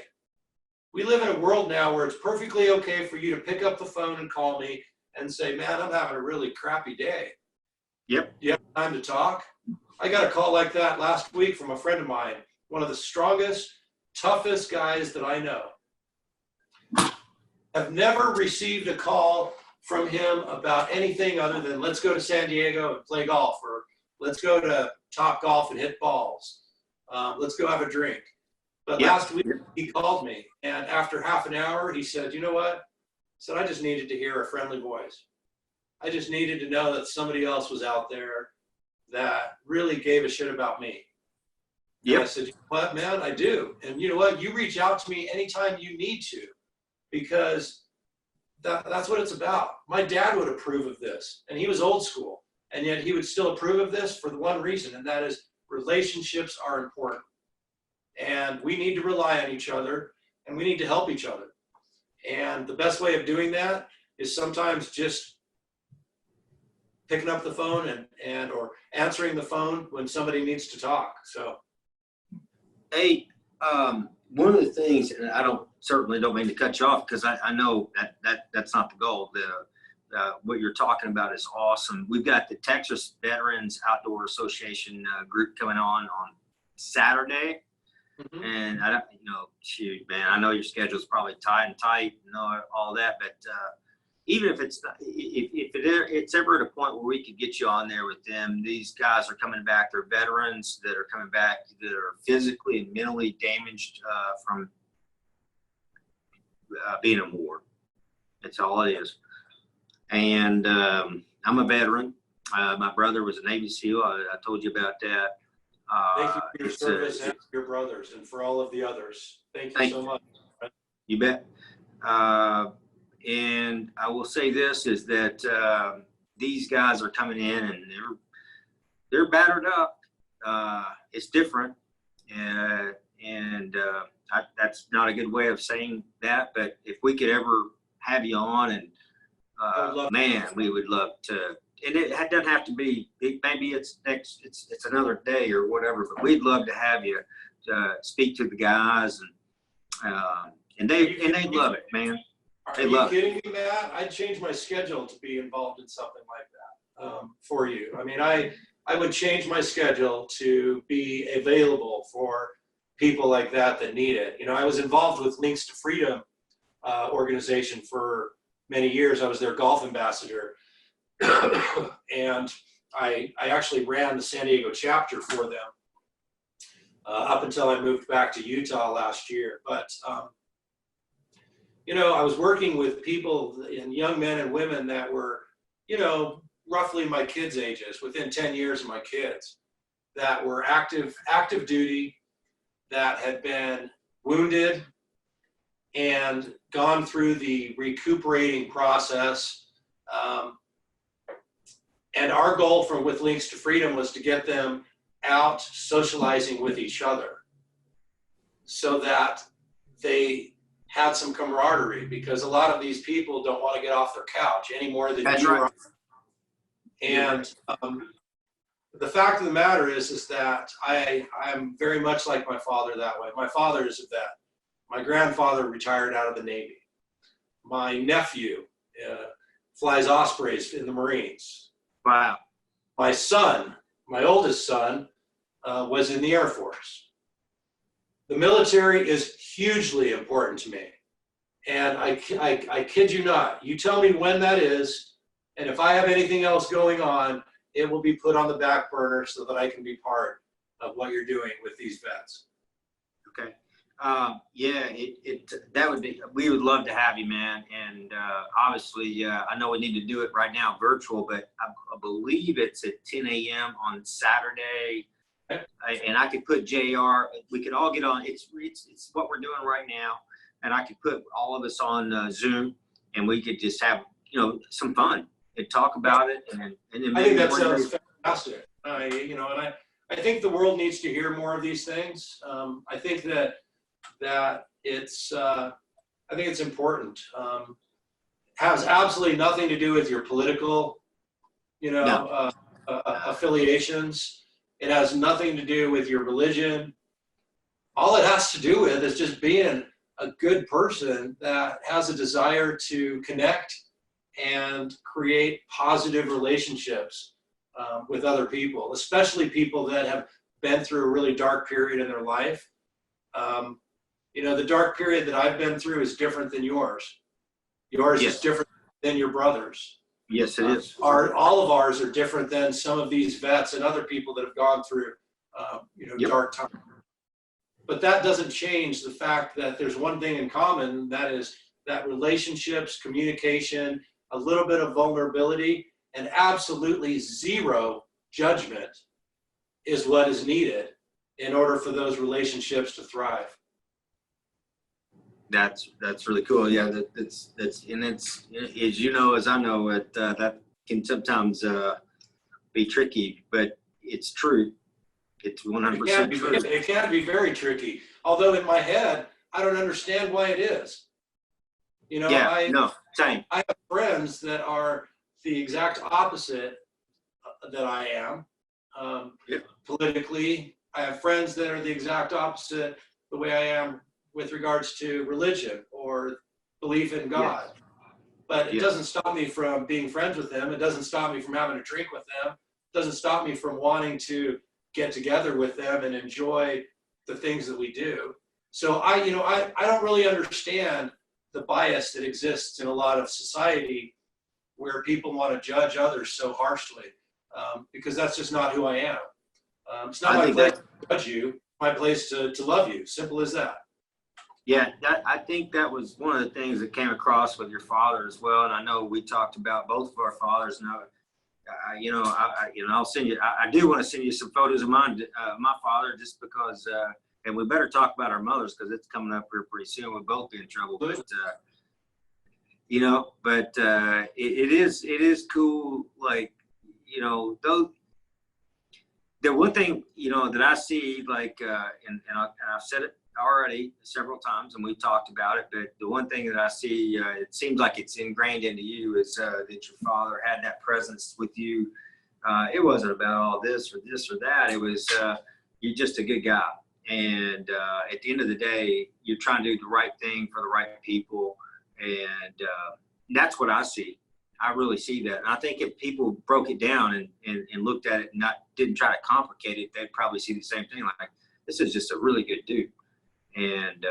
We live in a world now where it's perfectly okay for you to pick up the phone and call me and say, man, I'm having a really crappy day. Yep. You have time to talk? I got a call like that last week from a friend of mine, one of the strongest, toughest guys that I know. I've never received a call from him about anything other than let's go to San Diego and play golf, or let's go to Top Golf and hit balls. Let's go have a drink. But last week he called me, and after half an hour, he said, you know what? He said, I just needed to hear a friendly voice. I just needed to know that somebody else was out there that really gave a shit about me. Yep. I said, you know what, man, I do. And you know what? You reach out to me anytime you need to, because that's what it's about. My dad would approve of this, and he was old school, and yet he would still approve of this for the one reason, and that is relationships are important. And we need to rely on each other, and we need to help each other. And the best way of doing that is sometimes just picking up the phone and or answering the phone when somebody needs to talk. So, hey, one of the things, and I certainly don't mean to cut you off, because I know that's not the goal. What you're talking about is awesome. We've got the Texas Veterans Outdoor Association group coming on Saturday. Mm-hmm. And I don't, shoot, man, I know your schedule's probably tight, all that, but even if it's not, it's ever at a point where we could get you on there with them. These guys are coming back. They're veterans that are coming back that are physically and mentally damaged from being in war. That's all it is. And I'm a veteran. My brother was a Navy SEAL. I told you about that. Thank you for your service and for your brothers and for all of the others. Thank you so much. You bet. And I will say this is that these guys are coming in and they're battered up. It's different. And that's not a good way of saying that, but if we could ever have you on and man, we would love to. And it doesn't have to be. Maybe it's another day or whatever. But we'd love to have you speak to the guys, and they love it, man. Are you kidding me, Matt? I'd change my schedule to be involved in something like that for you. I mean, I would change my schedule to be available for people like that need it. You know, I was involved with Links to Freedom organization for many years. I was their golf ambassador. And I actually ran the San Diego chapter for them up until I moved back to Utah last year. But, you know, I was working with people and young men and women that were, you know, roughly my kids' ages, within 10 years of my kids, that were active duty, that had been wounded and gone through the recuperating process. And our goal with Links to Freedom was to get them out socializing with each other so that they had some camaraderie, because a lot of these people don't want to get off their couch any more than you are. And the fact of the matter is that I'm very much like my father that way. My father is a vet. My grandfather retired out of the Navy. My nephew flies Ospreys in the Marines. Wow. My son, my oldest son, was in the Air Force. The military is hugely important to me. And I kid you not, you tell me when that is, and if I have anything else going on, it will be put on the back burner so that I can be part of what you're doing with these vets. Okay. Yeah, that would be, we would love to have you, man. And obviously, I know we need to do it right now, virtual, but I believe it's at 10 a.m. on Saturday. And I could put JR, we could all get on, it's what we're doing right now. And I could put all of us on Zoom, and we could just have, you know, some fun and talk about it. And then I think that sounds fantastic. You know, and I think the world needs to hear more of these things. I think that it's I think it's important. Has absolutely nothing to do with your political, you know, affiliations. It has nothing to do with your religion. All it has to do with is just being a good person that has a desire to connect and create positive relationships with other people, especially people that have been through a really dark period in their life. You know, the dark period that I've been through is different than yours. Yours is different than your brother's. Yes, it is. All of ours are different than some of these vets and other people that have gone through, you know, dark times. But that doesn't change the fact that there's one thing in common, that is that relationships, communication, a little bit of vulnerability, and absolutely zero judgment is what is needed in order for those relationships to thrive. That's really cool. Yeah, that's and it's, as you know, as I know, that can sometimes be tricky, but it's true. It's 100% true. It can be very tricky. Although in my head, I don't understand why it is. You know, same. I have friends that are the exact opposite that I am politically. I have friends that are the exact opposite the way I am with regards to religion or belief in God. Yes. But it doesn't stop me from being friends with them. It doesn't stop me from having a drink with them. It doesn't stop me from wanting to get together with them and enjoy the things that we do. So I don't really understand the bias that exists in a lot of society where people want to judge others so harshly, because that's just not who I am. It's not my place to judge you, my place to love you. Simple as that. Yeah, I think that was one of the things that came across with your father as well. And I know we talked about both of our fathers. And I'll send you. I do want to send you some photos of mine, my father, just because. And we better talk about our mothers because it's coming up here pretty soon. We'll both be in trouble. But it is cool. Like, those. The one thing that I see, like, and I've said it already several times, and we talked about it. But the one thing that I see, it seems like it's ingrained into you, is that your father had that presence with you. It wasn't about all this or that. It was you're just a good guy, and at the end of the day, you're trying to do the right thing for the right people, and that's what I see. I really see that. And I think if people broke it down and looked at it and didn't try to complicate it, they'd probably see the same thing. Like, this is just a really good dude. And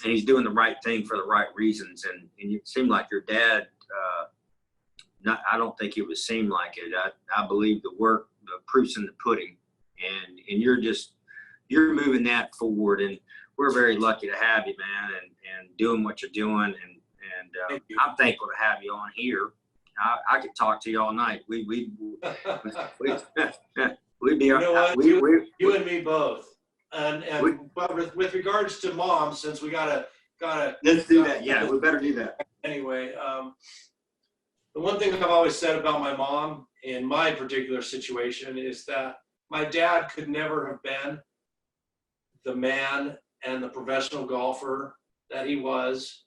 he's doing the right thing for the right reasons. And it seemed like your dad, I don't think it would seem like it. I believe the proof's in the pudding. And you're moving that forward. And we're very lucky to have you, man, and doing what you're doing. And I'm thankful to have you on here. I could talk to you all night. We'd be You know what? You and me both. But with regards to mom, since we gotta let's do that. Yeah, we better do that. Anyway, the one thing I've always said about my mom in my particular situation is that my dad could never have been the man and the professional golfer that he was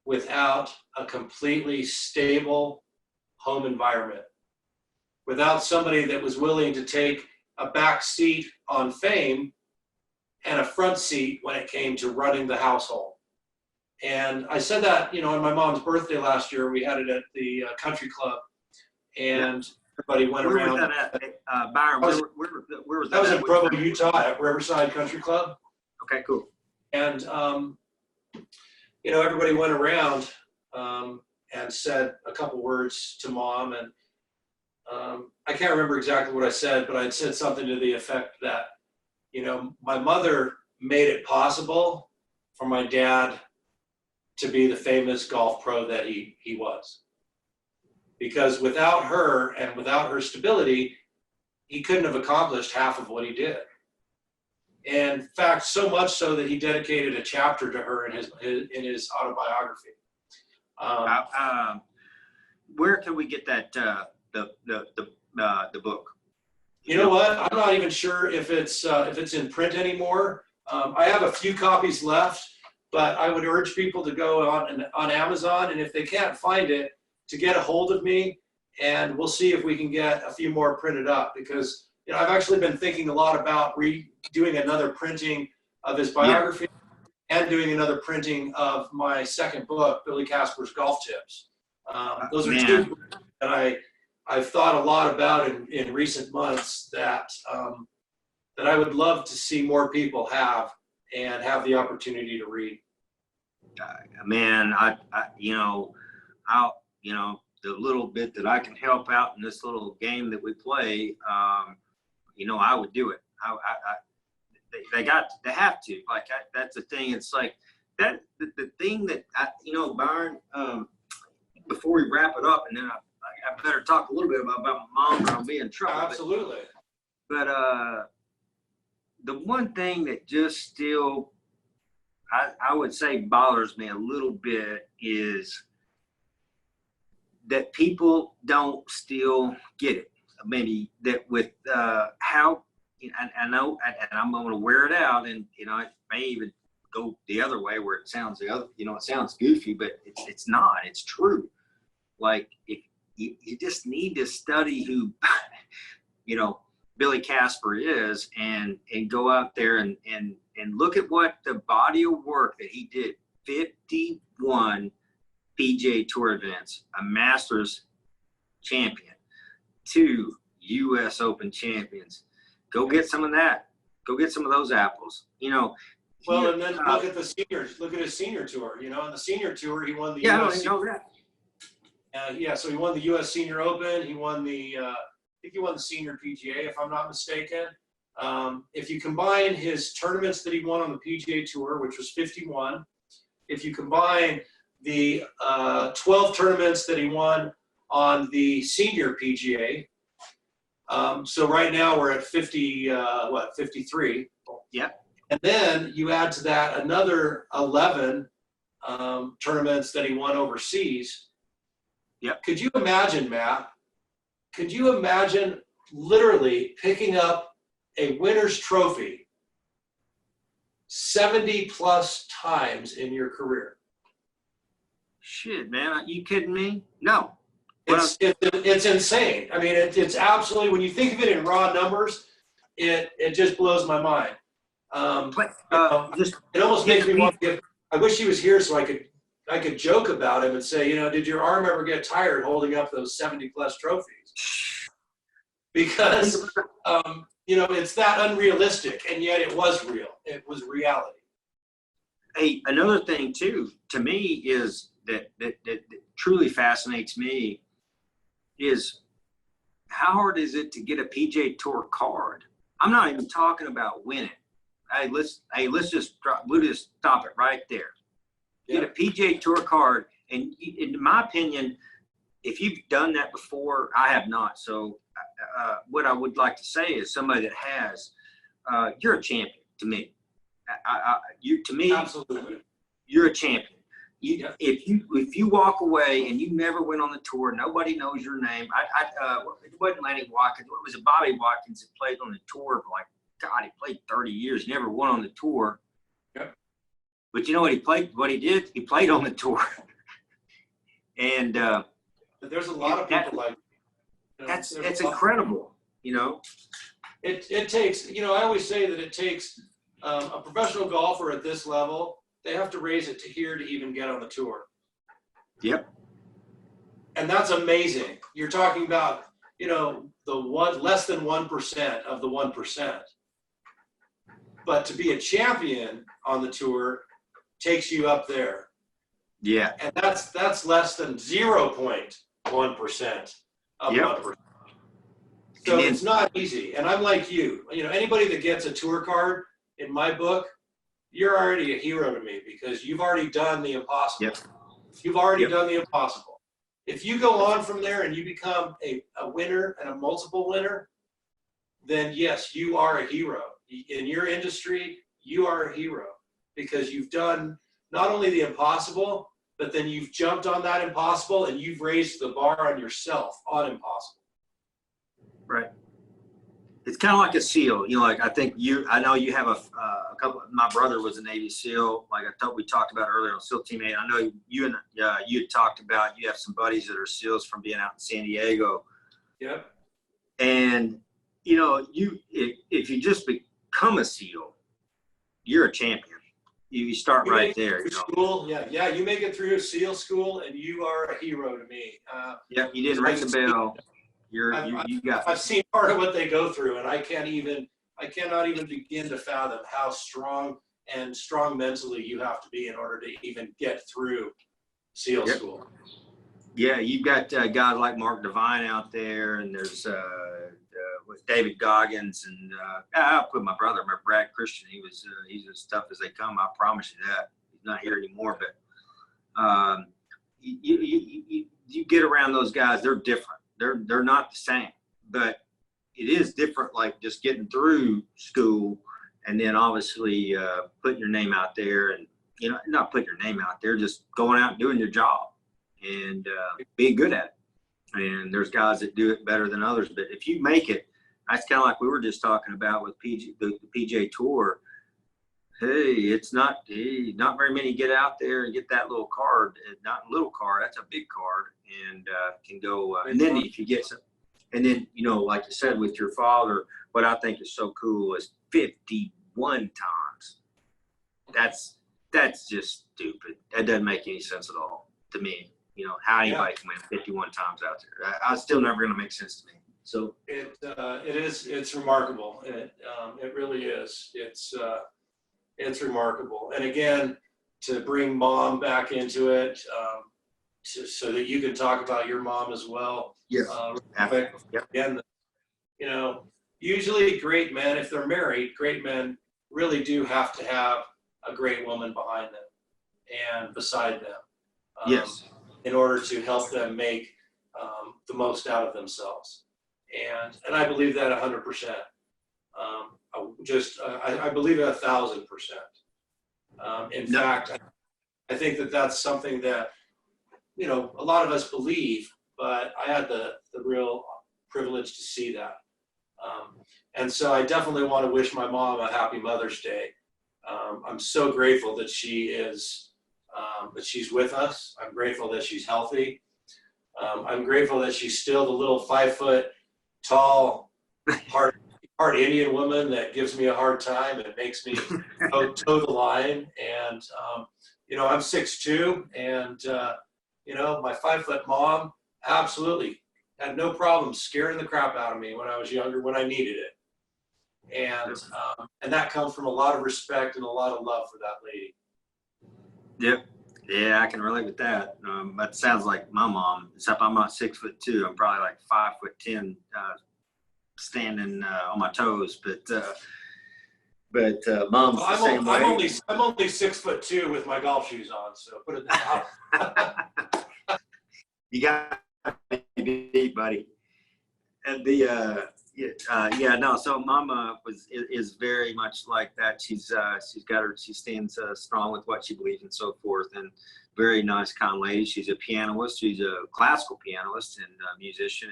without a completely stable home environment, without somebody that was willing to take a back seat on fame and a front seat when it came to running the household. And I said that, on my mom's birthday last year, we had it at the country club, and everybody went around. Where was that at? Byron, where was that? That was in Provo, Utah, at Riverside Country Club. Okay, cool. And, everybody went around and said a couple words to mom. And I can't remember exactly what I said, but I'd said something to the effect that, my mother made it possible for my dad to be the famous golf pro that he was. Because without her and without her stability, he couldn't have accomplished half of what he did. And in fact, so much so that he dedicated a chapter to her in his autobiography. Where can we get that the book? You know what? I'm not even sure if it's in print anymore. I have a few copies left, but I would urge people to go on Amazon, and if they can't find it, to get a hold of me, and we'll see if we can get a few more printed up, because I've actually been thinking a lot about doing another printing of his biography and doing another printing of my second book, Billy Casper's Golf Tips. Those are two books that I've thought a lot about in recent months that I would love to see more people have the opportunity to read. Man, the little bit that I can help out in this little game that we play, I would do it. They have to. Like, that's the thing. It's like that. The thing that Byron. Before we wrap it up, and then I better talk a little bit about my mom, or I'll be in trouble. Absolutely. But the one thing that just still, I would say, bothers me a little bit is that people don't still get it. Maybe that with how, I know, and I'm going to wear it out, and it may even go the other way where it sounds it sounds goofy, but it's not. It's true. Like, if you just need to study who, Billy Casper is, and go out there and look at what the body of work that he did. 51 PGA Tour events, a Masters champion, 2 U.S. Open champions. Go get some of that. Go get some of those apples. Well, and then look at the seniors. Look at his senior tour. You know, in the senior tour, he won the Yeah, I U.S. don't know that. Yeah, so he won the U.S. Senior Open. He won I think he won the Senior PGA, if I'm not mistaken. If you combine his tournaments that he won on the PGA Tour, which was 51, if you combine the 12 tournaments that he won on the Senior PGA, so right now we're at 53. Yeah. And then you add to that another 11 tournaments that he won overseas. Yeah. Could you imagine, Matt? Could you imagine literally picking up a winner's trophy 70 plus times in your career? Shit, man, are you kidding me? No. It's insane. I mean, it's absolutely, when you think of it in raw numbers, it just blows my mind. It almost makes me want to get, I wish he was here so I could joke about him and say, you know, did your arm ever get tired holding up those 70 plus trophies? Because, you know, it's that unrealistic, and yet it was real. It was reality. Hey, another thing too, to me, is that truly fascinates me is how hard is it to get a PGA Tour card? I'm not even talking about winning. We'll just stop it right there. Get a PGA Tour card, and in my opinion, if you've done that before, I have not. So what I would like to say is somebody that has, you're a champion to me. To me, Absolutely. You're a champion. If you walk away and you never went on the tour, nobody knows your name. It wasn't Lanny Watkins. It was Bobby Watkins that played on the tour for, like, God, he played 30 years, never won on the tour. Yep. But you know what he played? What he did? He played on the tour. And But there's a lot of people like, you know, that's incredible. You know, it takes, you know, I always say that it takes a professional golfer at this level, they have to raise it to here to even get on the tour. Yep. And that's amazing. You're talking about, you know, less than 1% of the 1%. But to be a champion on the tour takes you up there. Yeah. And that's less than 0.1% of 1%. So it's not easy. And I'm like you. You know, anybody that gets a tour card in my book, you're already a hero to me because you've already done the impossible. Yep. You've already done the impossible. If you go on from there and you become a winner and a multiple winner, then yes, you are a hero. In your industry, you are a hero because you've done not only the impossible, but then you've jumped on that impossible and you've raised the bar on yourself on impossible. Right. It's kind of like a SEAL, you know. Like I know you have a couple. My brother was a Navy SEAL. Like we talked about earlier on SEAL Team 8. I know you had talked about you have some buddies that are SEALs from being out in San Diego. Yep. And you know, if you just become a SEAL, you're a champion. You start right there. You know? School, yeah. You make it through SEAL school, and you are a hero to me. You didn't ring the bell. I've seen part of what they go through, and I cannot even begin to fathom how strong mentally you have to be in order to even get through SEAL school. Yeah, you've got guys like Mark Devine out there, and there's with David Goggins, and I'll put my brother, Brad Christian. He's as tough as they come. I promise you that. He's not here anymore, but you get around those guys, they're different. They're not the same, but it is different. Like just getting through school, and then obviously putting your name out there, and you know, not putting your name out there, just going out and doing your job and being good at it. And there's guys that do it better than others, but if you make it, that's kind of like we were just talking about with the PGA Tour. Hey, it's not very many get out there and get that little card. Not a little card, that's a big card, and can go. And then if you get some, and then you know, like you said with your father, what I think is so cool is 51 times. That's just stupid. That doesn't make any sense at all to me. You know how anybody can win 51 times out there. I still never going to make sense to me. So it's remarkable. It really is. It's remarkable. And again, to bring mom back into it, so that you can talk about your mom as well. Yes. Quick. Yep. Again, you know, usually great men, if they're married, great men really do have to have a great woman behind them and beside them. Yes. In order to help them make the most out of themselves. And I believe that 100%. I believe it 1,000%. In fact, I think that that's something that, you know, a lot of us believe, but I had the real privilege to see that. And so I definitely want to wish my mom a happy Mother's Day. I'm so grateful that she is, that she's with us. I'm grateful that she's healthy. I'm grateful that she's still the little 5 foot tall, hard Indian woman that gives me a hard time and makes me toe the line. And, you know, I'm 6'2", and, you know, my 5 foot mom absolutely had no problem scaring the crap out of me when I was younger, when I needed it. And that comes from a lot of respect and a lot of love for that lady. Yep. Yeah, I can relate with that. That sounds like my mom, except I'm not 6'2". I'm probably like 5'10", standing on my toes. But mom's the same way. I'm only 6'2" with my golf shoes on. So put it down. You got to be beat, buddy. And so mama is very much like that. She stands strong with what she believes and so forth, and very nice, kind lady. She's a pianist. She's a classical pianist and musician,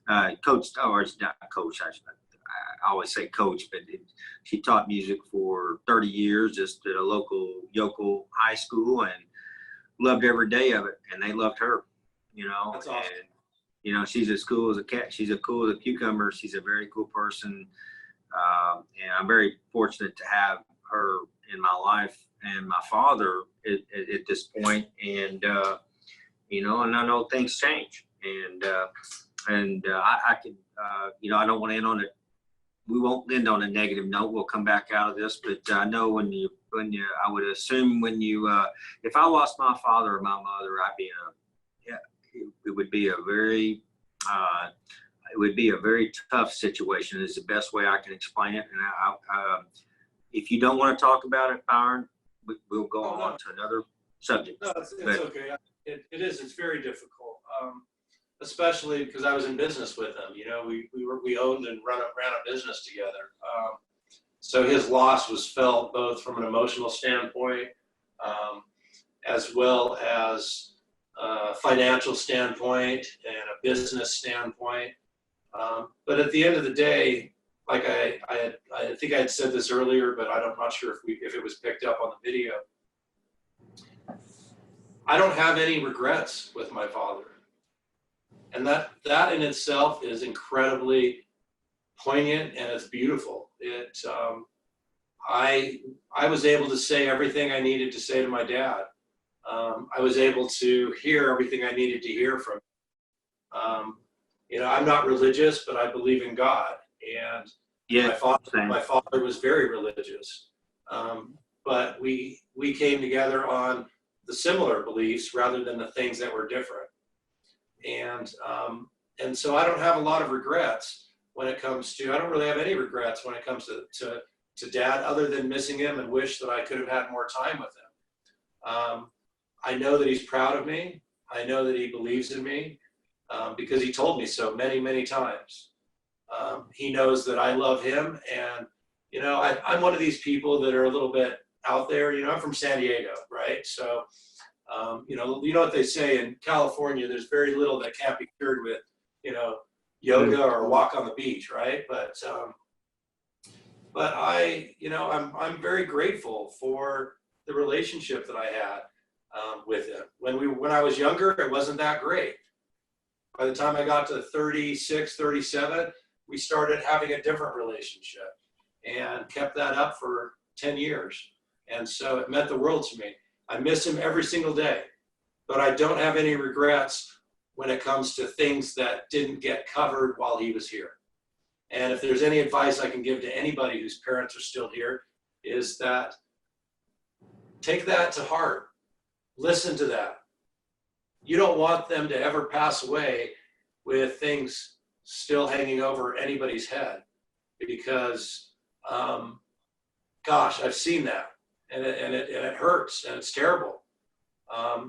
and coached, or not coach. I always say coach, but she taught music for 30 years, just at a local yokel high school, and loved every day of it. And they loved her, you know. That's awesome. And, you know, she's as cool as a cat. She's as cool as a cucumber. She's a very cool person. And I'm very fortunate to have her in my life, and my father at this point. And, you know, and I know things change. And I could, you know, I don't want to end on it. We won't end on a negative note. We'll come back out of this. But I know when you, I would assume when you, if I lost my father or my mother, I'd be it would be a very tough situation is the best way I can explain it. And if you don't want to talk about it, Byron, we'll go on to another subject. No, it's okay. It is. It's very difficult, especially because I was in business with him. You know, we owned and ran a business together. So his loss was felt both from an emotional standpoint, as well as financial standpoint and a business standpoint. But at the end of the day, like I think I had said this earlier, but I'm not sure if it was picked up on the video. I don't have any regrets with my father. And that in itself is incredibly poignant, and it's beautiful. I was able to say everything I needed to say to my dad. I was able to hear everything I needed to hear from him. You know, I'm not religious, but I believe in God. And my father was very religious. But we came together on the similar beliefs rather than the things that were different. And so I don't have a lot of regrets when it comes to, I don't really have any regrets when it comes to dad, other than missing him and wish that I could have had more time with him. I know that he's proud of me. I know that he believes in me because he told me so many, many times. He knows that I love him. And, you know, I'm one of these people that are a little bit out there. You know, I'm from San Diego, right? So, you know what they say in California, there's very little that can't be cured with, you know, yoga or walk on the beach, right? But I'm very grateful for the relationship that I had with him. When I was younger, it wasn't that great. By the time I got to 36, 37, we started having a different relationship and kept that up for 10 years. And so it meant the world to me. I miss him every single day, but I don't have any regrets when it comes to things that didn't get covered while he was here. And if there's any advice I can give to anybody whose parents are still here, is that take that to heart. Listen to that. You don't want them to ever pass away with things still hanging over anybody's head, because, gosh, I've seen that, and it hurts, and it's terrible. I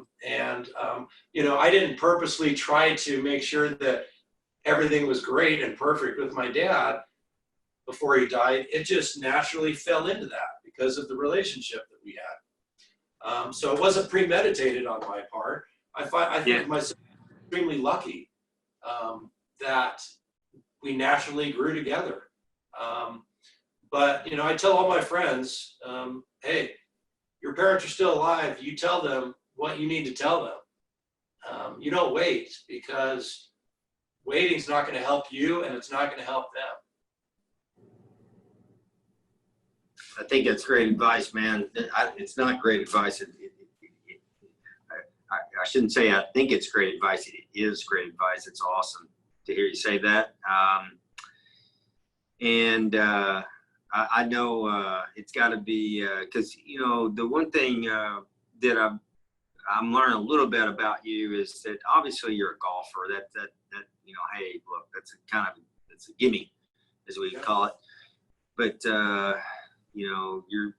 didn't purposely try to make sure that everything was great and perfect with my dad before he died. It just naturally fell into that because of the relationship that we had. So it wasn't premeditated on my part. I think myself extremely lucky that we naturally grew together. But I tell all my friends, hey, your parents are still alive. You tell them what you need to tell them. You don't wait, because waiting's not going to help you, and it's not going to help them. I think that's great advice, man. It's not great advice. I shouldn't say I think it's great advice. It is great advice. It's awesome to hear you say that. I know it's got to be because the one thing that I'm learning a little bit about you is that obviously you're a golfer. That hey, look, that's a gimme, as we call it. But you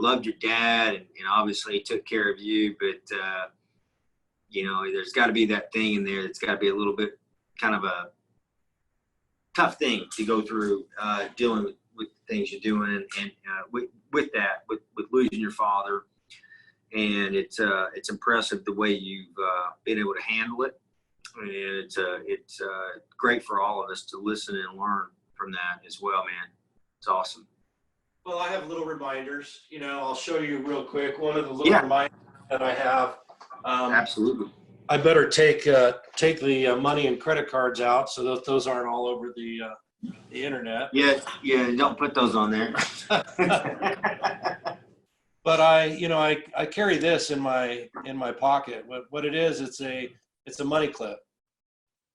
loved your dad, and obviously he took care of you. But there's got to be that thing in there. It's got to be a little bit kind of a tough thing to go through, dealing with the things you're doing, and with losing your father. And it's impressive the way you've been able to handle it, and it's great for all of us to listen and learn from that as well, man. It's awesome. Well, I have little reminders. I'll show you real quick. One of the little reminders that I have. Absolutely. I better take the money and credit cards out so that those aren't all over the internet. Yeah. Don't put those on there. But I carry this in my pocket. What it is, it's a money clip,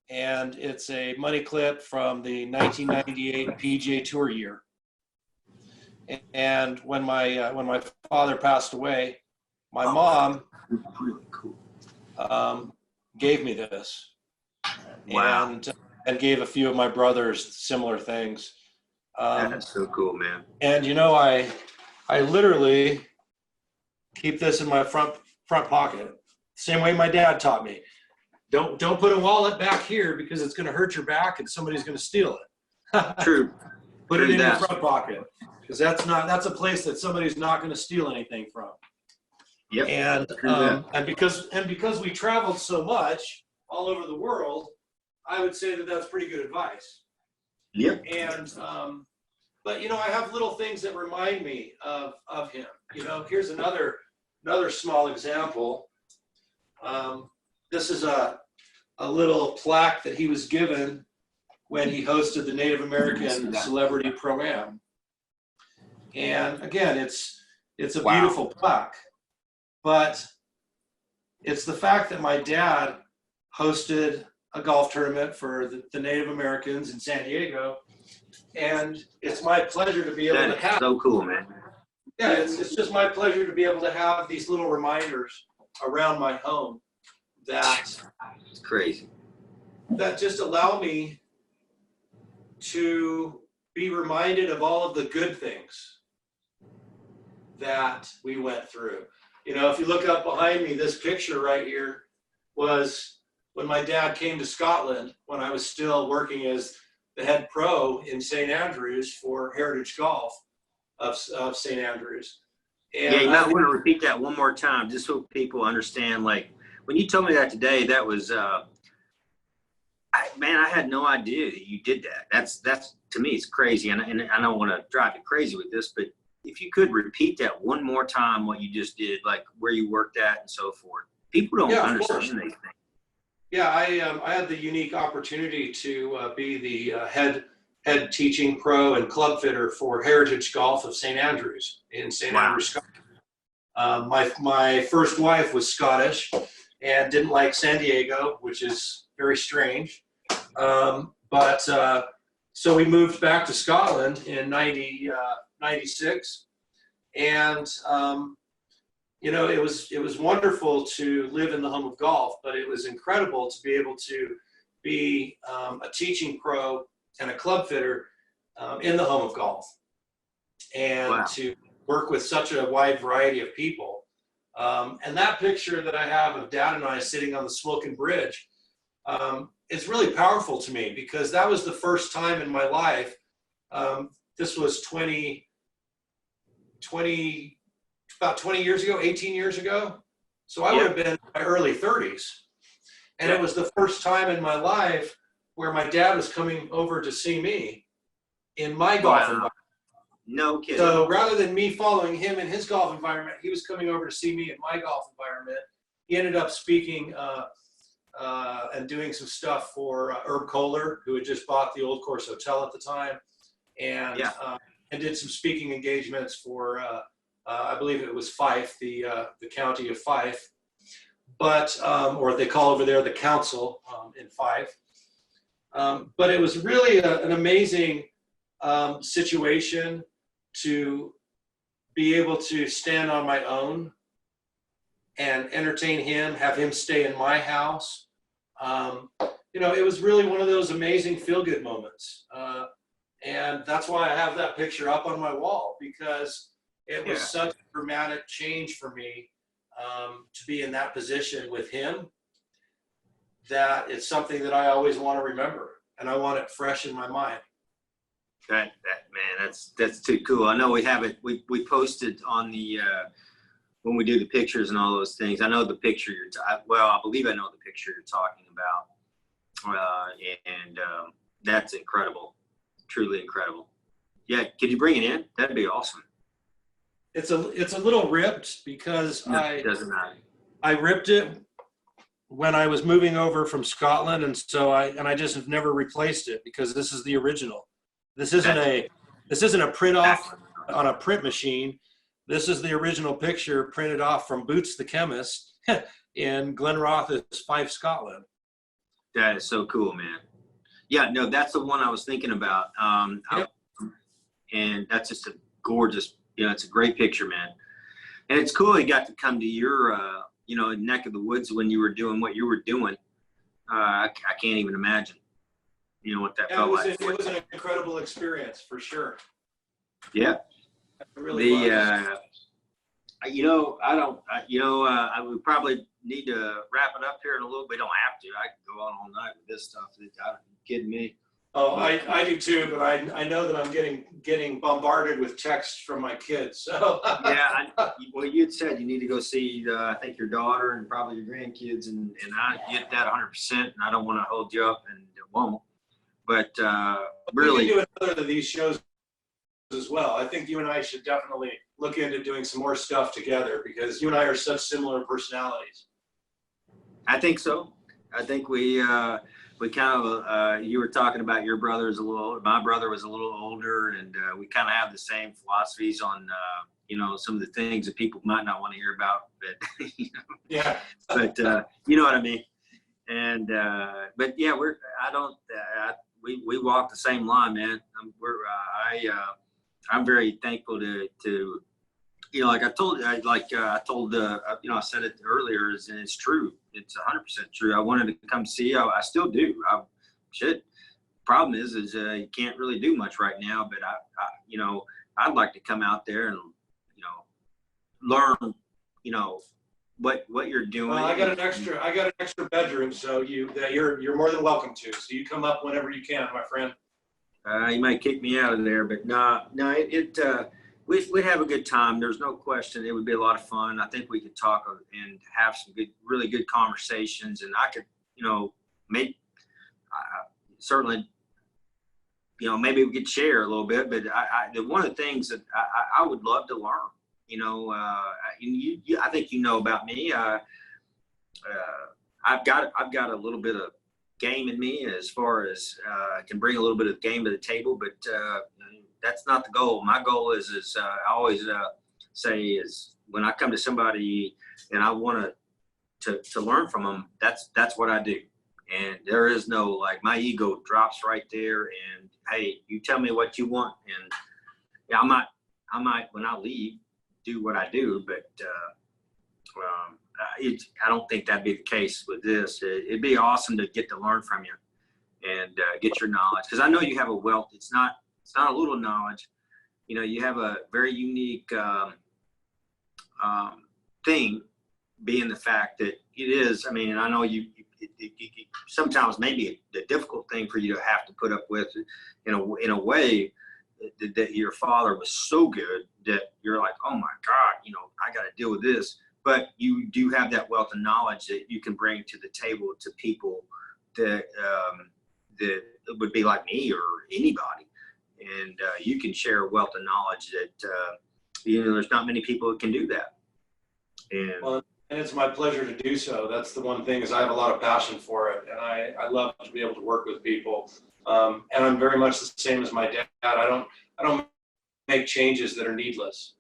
and it's a money clip from the 1998 PGA Tour year. And when my father passed away, my mom really cool. Gave me this. Wow. And gave a few of my brothers similar things. That's so cool, man. And I literally keep this in my front pocket, same way my dad taught me. Don't put a wallet back here, because it's going to hurt your back and somebody's going to steal it. True. Put it in your front pocket, because that's a place that somebody's not going to steal anything from. Yep. And because we traveled so much all over the world, I would say that that's pretty good advice. Yep. And but I have little things that remind me of him. Here's another small example. This is a little plaque that he was given when he hosted the Native American Celebrity Pro-Am. And again, it's a beautiful plaque. But it's the fact that my dad hosted a golf tournament for the Native Americans in San Diego, and it's my pleasure to be able to have. That's so cool, man. Yeah, it's just my pleasure to be able to have these little reminders around my home that it's crazy. That just allow me to be reminded of all of the good things that we went through. If you look up behind me, this picture right here was when my dad came to Scotland, when I was still working as the head pro in St. Andrews for Heritage Golf of St. Andrews. And you might want to repeat that one more time, just so people understand. Like, when you told me that today, that was, I had no idea that you did that. That's to me, it's crazy. And I don't want to drive you crazy with this, but if you could repeat that one more time, what you just did, like where you worked at and so forth. People don't understand these things. Yeah, I had the unique opportunity to be the head teaching pro and club fitter for Heritage Golf of St. Andrews in St. Andrews, Scotland. My first wife was Scottish and didn't like San Diego, which is very strange. So we moved back to Scotland in 96, And, you know, it was wonderful to live in the home of golf, but it was incredible to be able to be a teaching pro and a club fitter in the home of golf, and Wow. to work with such a wide variety of people. And that picture that I have of Dad and I sitting on the Smoking Bridge, it's really powerful to me, because that was the first time in my life. This was about 20 years ago, 18 years ago. So I would have been in my early 30s. And it was the first time in my life where my dad was coming over to see me in my golf environment. No kidding. So rather than me following him in his golf environment, he was coming over to see me in my golf environment. He ended up speaking and doing some stuff for Herb Kohler, who had just bought the Old Course Hotel at the time, and did some speaking engagements for, I believe it was Fife, the county of Fife, but or they call over there the council in Fife. But it was really an amazing situation to be able to stand on my own and entertain him, have him stay in my house. You know, it was really one of those amazing feel-good moments. And that's why I have that picture up on my wall, because it was such a dramatic change for me to be in that position with him, that it's something that I always want to remember, and I want it fresh in my mind. That man, that's too cool. I know we have it. We posted on the when we do the pictures and all those things. I know the picture I believe I know the picture you're talking about, and that's incredible, truly incredible. Yeah, could you bring it in? That'd be awesome. It's a little ripped, because It doesn't matter. I ripped it when I was moving over from Scotland, and so I just have never replaced it, because this is the original. This isn't a print off on a print machine. This is the original picture printed off from Boots the Chemist in Glenrothes, Fife, Scotland. That is so cool, man. Yeah, no, that's the one I was thinking about. And that's just a gorgeous, it's a great picture, man. And it's cool you got to come to your, neck of the woods when you were doing what you were doing. I can't even imagine, what that felt like. It was an incredible experience, for sure. Yeah. It really was. I would probably need to wrap it up here in a little bit. We don't have to. I can go on all night with this stuff. Are you kidding me? Oh, I do too, but I know that I'm getting bombarded with texts from my kids. So yeah, well, you'd said you need to go see, I think, your daughter and probably your grandkids, and I get that 100%, and I don't want to hold you up, and it won't. But really, we can do another of these shows as well. I think you and I should definitely look into doing some more stuff together, because you and I are such similar personalities. I think so. I think we kind of, you were talking about your brother is a little older. My brother was a little older, and we kind of have the same philosophies on, some of the things that people might not want to hear about, but, Yeah. But, you know what I mean? And, but yeah, we walk the same line, man. I'm very thankful to like I told, I said it earlier, and it's true. It's 100% true. I wanted to come see you. I still do. Problem is you can't really do much right now, but I'd like to come out there and, learn, what you're doing. Well, I got an extra bedroom, so you're more than welcome to. So you come up whenever you can, my friend. You might kick me out of there, but we'd have a good time. There's no question. It would be a lot of fun. I think we could talk and have some really good conversations, and I could, certainly, maybe we could share a little bit. But one of the things that I would love to learn, I think about me. I've got a little bit of game in me, as far as I can bring a little bit of game to the table, but that's not the goal. My goal is I always say is when I come to somebody and I want to learn from them, that's what I do. And there is no, my ego drops right there, and hey, you tell me what you want, and yeah, I might when I leave, do what I do, but I don't think that'd be the case with this. It'd be awesome to get to learn from you and get your knowledge, because I know you have a wealth. It's not a little knowledge. You know, you have a very unique thing, being the fact that it is. I mean, I know you sometimes maybe the difficult thing for you to have to put up with, in a way that your father was so good that you're like, oh my God, you know, I got to deal with this. But you do have that wealth of knowledge that you can bring to the table to people that would be like me or anybody. And you can share a wealth of knowledge that, there's not many people that can do that. And it's my pleasure to do so. That's the one thing, is I have a lot of passion for it, and I love to be able to work with people. And I'm very much the same as my dad. I don't make changes that are needless.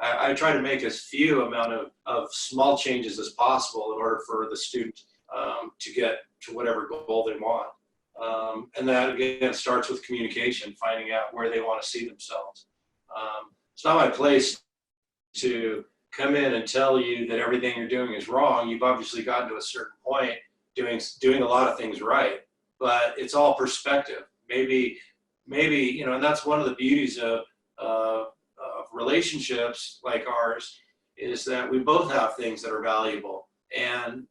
I try to make as few amount of small changes as possible in order for the student to get to whatever goal they want. And that, again, starts with communication, finding out where they want to see themselves. It's not my place to come in and tell you that everything you're doing is wrong. You've obviously gotten to a certain point doing a lot of things right, but it's all perspective. Maybe, and that's one of the beauties of relationships like ours, is that we both have things that are valuable. And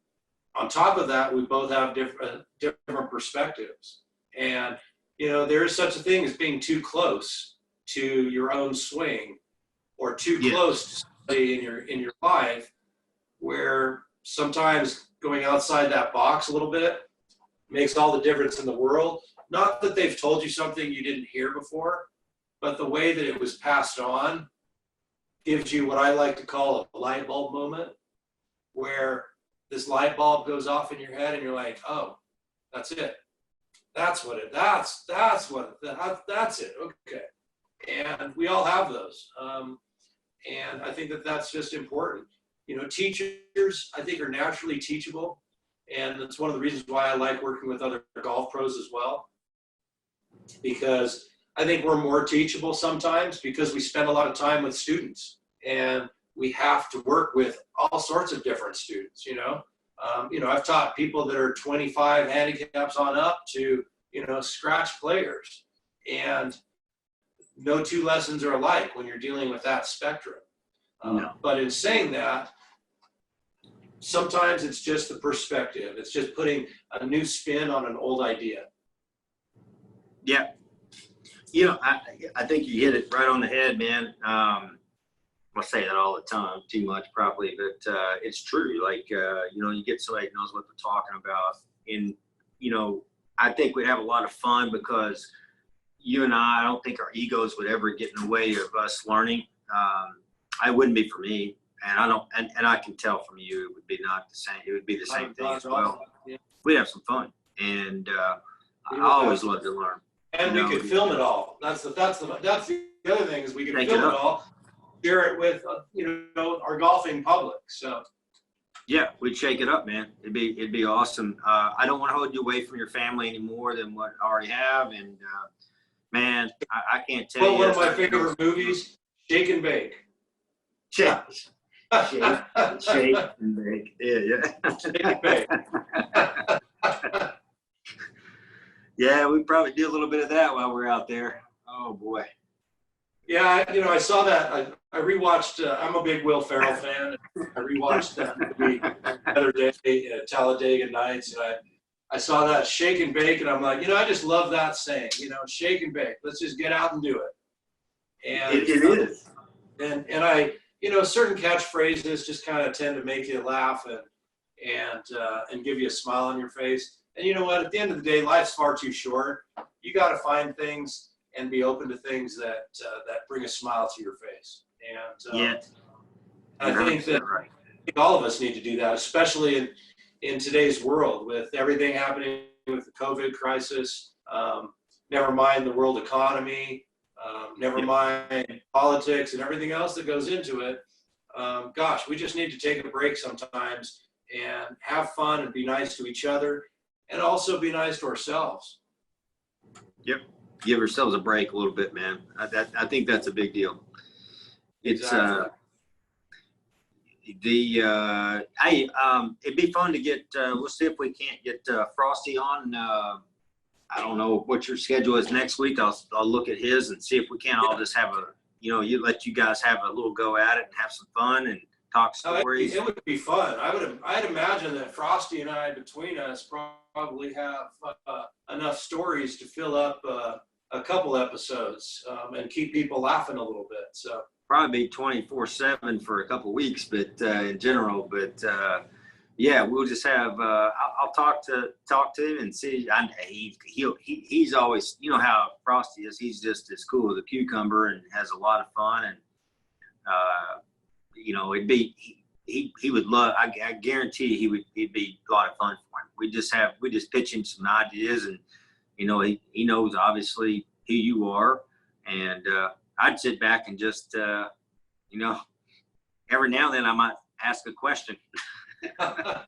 on top of that, we both have different perspectives. And, there is such a thing as being too close to your own swing, or too close in your life, where sometimes going outside that box a little bit makes all the difference in the world. Not that they've told you something you didn't hear before, but the way that it was passed on gives you what I like to call a light bulb moment, where this light bulb goes off in your head and you're like, oh, that's it. That's it. Okay. And we all have those. And I think that that's just important. Teachers, I think, are naturally teachable. And that's one of the reasons why I like working with other golf pros as well. Because I think we're more teachable sometimes, because we spend a lot of time with students, and we have to work with all sorts of different students. I've taught people that are 25 handicaps on up to, scratch players. And no two lessons are alike when you're dealing with that spectrum. No. But in saying that, sometimes it's just the perspective. It's just putting a new spin on an old idea. Yeah. I think you hit it right on the head, man. I say that all the time, too much probably, but it's true. Like, you get somebody who knows what they're talking about. And, I think we'd have a lot of fun, because you and I don't think our egos would ever get in the way of us learning. I wouldn't be for me. And I can tell from you, it would be not the same. It would be the same thing as well. Yeah. We'd have some fun. And I always love to learn. And we could film it all. That's the other thing, is we could film it all, share it with our golfing public. So yeah, we'd shake it up, man. It'd be awesome. I don't want to hold you away from your family any more than what I already have. And man, I can't tell you. One of my favorite movies, Shake and Bake. Shake and bake. Yeah. Shake and Bake. Yeah, we probably do a little bit of that while we're out there. Oh boy. Yeah, I saw that. I rewatched. I'm a big Will Ferrell fan. I rewatched that movie the other day at Talladega Nights, and I saw that Shake and Bake, and I'm like, I just love that saying. Shake and bake. Let's just get out and do it. And it is. And I, certain catchphrases just kind of tend to make you laugh and give you a smile on your face. And you know what? At the end of the day, life's far too short. You got to find things and be open to things that bring a smile to your face. And I think that all of us need to do that, especially in today's world, with everything happening with the COVID crisis. Never mind the world economy. Never mind politics and everything else that goes into it. We just need to take a break sometimes and have fun and be nice to each other, and also be nice to ourselves. Yep. Give ourselves a break a little bit, man. I think that's a big deal. It's Exactly. it'd be fun to get. We'll see if we can't get Frosty on. I don't know what your schedule is next week. I'll look at his and see if we can all just have a, let you guys have a little go at it and have some fun and talk stories. It would be fun. I'd imagine that Frosty and I, between us, probably have enough stories to fill up a couple episodes and keep people laughing a little bit. So Probably be 24/7 for a couple weeks, but in general, but yeah, we'll just have. I'll talk to him and see. He's always, how Frosty is. He's just as cool as a cucumber and has a lot of fun, and it'd be he would love. I guarantee he'd be a lot of fun for him. We just pitch him some ideas, and he knows obviously who you are, and I'd sit back and just every now and then I might ask a question. Well,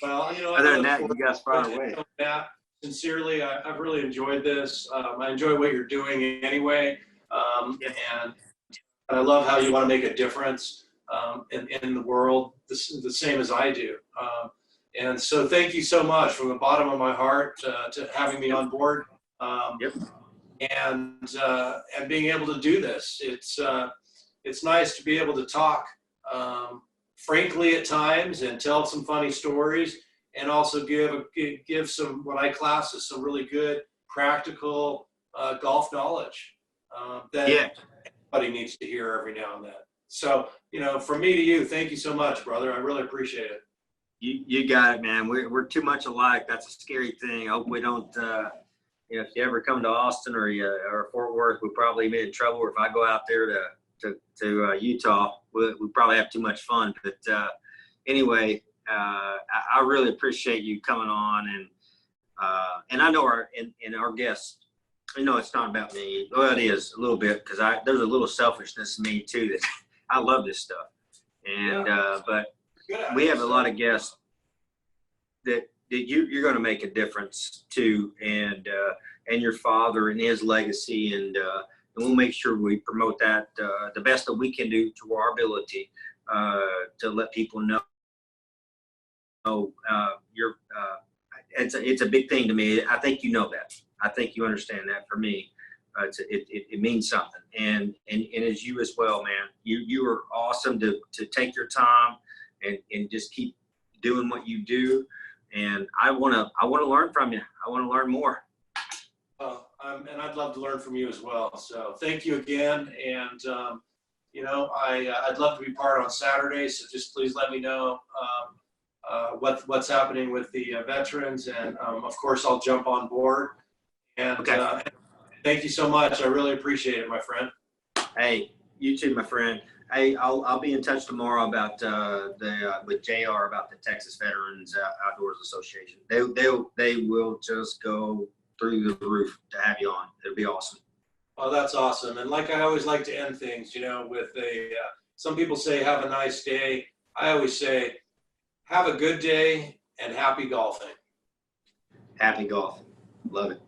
Other than that, you guys fire away. Matt, sincerely, I've really enjoyed this. I enjoy what you're doing anyway, and I love how you want to make a difference in the world, the same as I do. And so, thank you so much from the bottom of my heart to having me on board. And being able to do this. It's nice to be able to talk frankly at times and tell some funny stories, and also give some, what I class as some really good practical golf knowledge that everybody needs to hear every now and then. So, from me to you, thank you so much, brother. I really appreciate it. You got it, man. We're too much alike. That's a scary thing. I hope we don't. If you ever come to Austin or Fort Worth, we'll probably be in trouble. Or if I go out there to Utah, we probably have too much fun. But anyway, I really appreciate you coming on, and I know our guests. It's not about me. Well, it is a little bit, because there's a little selfishness in me too, that I love this stuff, and but we have a lot of guests that you're going to make a difference to, and your father and his legacy, and we'll make sure we promote that the best that we can do to our ability to let people know. It's a big thing to me. I think you know that. I think you understand that. For me, it means something, and as you as well, man. You are awesome to take your time and just keep doing what you do. And I want to learn from you. I want to learn more. And I'd love to learn from you as well. So thank you again. And, I'd love to be part on Saturday. So just please let me know what's happening with the veterans. And, of course, I'll jump on board. And thank you so much. I really appreciate it, my friend. Hey, you too, my friend. Hey, I'll be in touch tomorrow about with JR about the Texas Veterans Outdoors Association. They will just go through the roof to have you on. It'll be awesome. Oh, that's awesome. And like I always like to end things, with some people say have a nice day. I always say have a good day and happy golfing. Happy golf. Love it.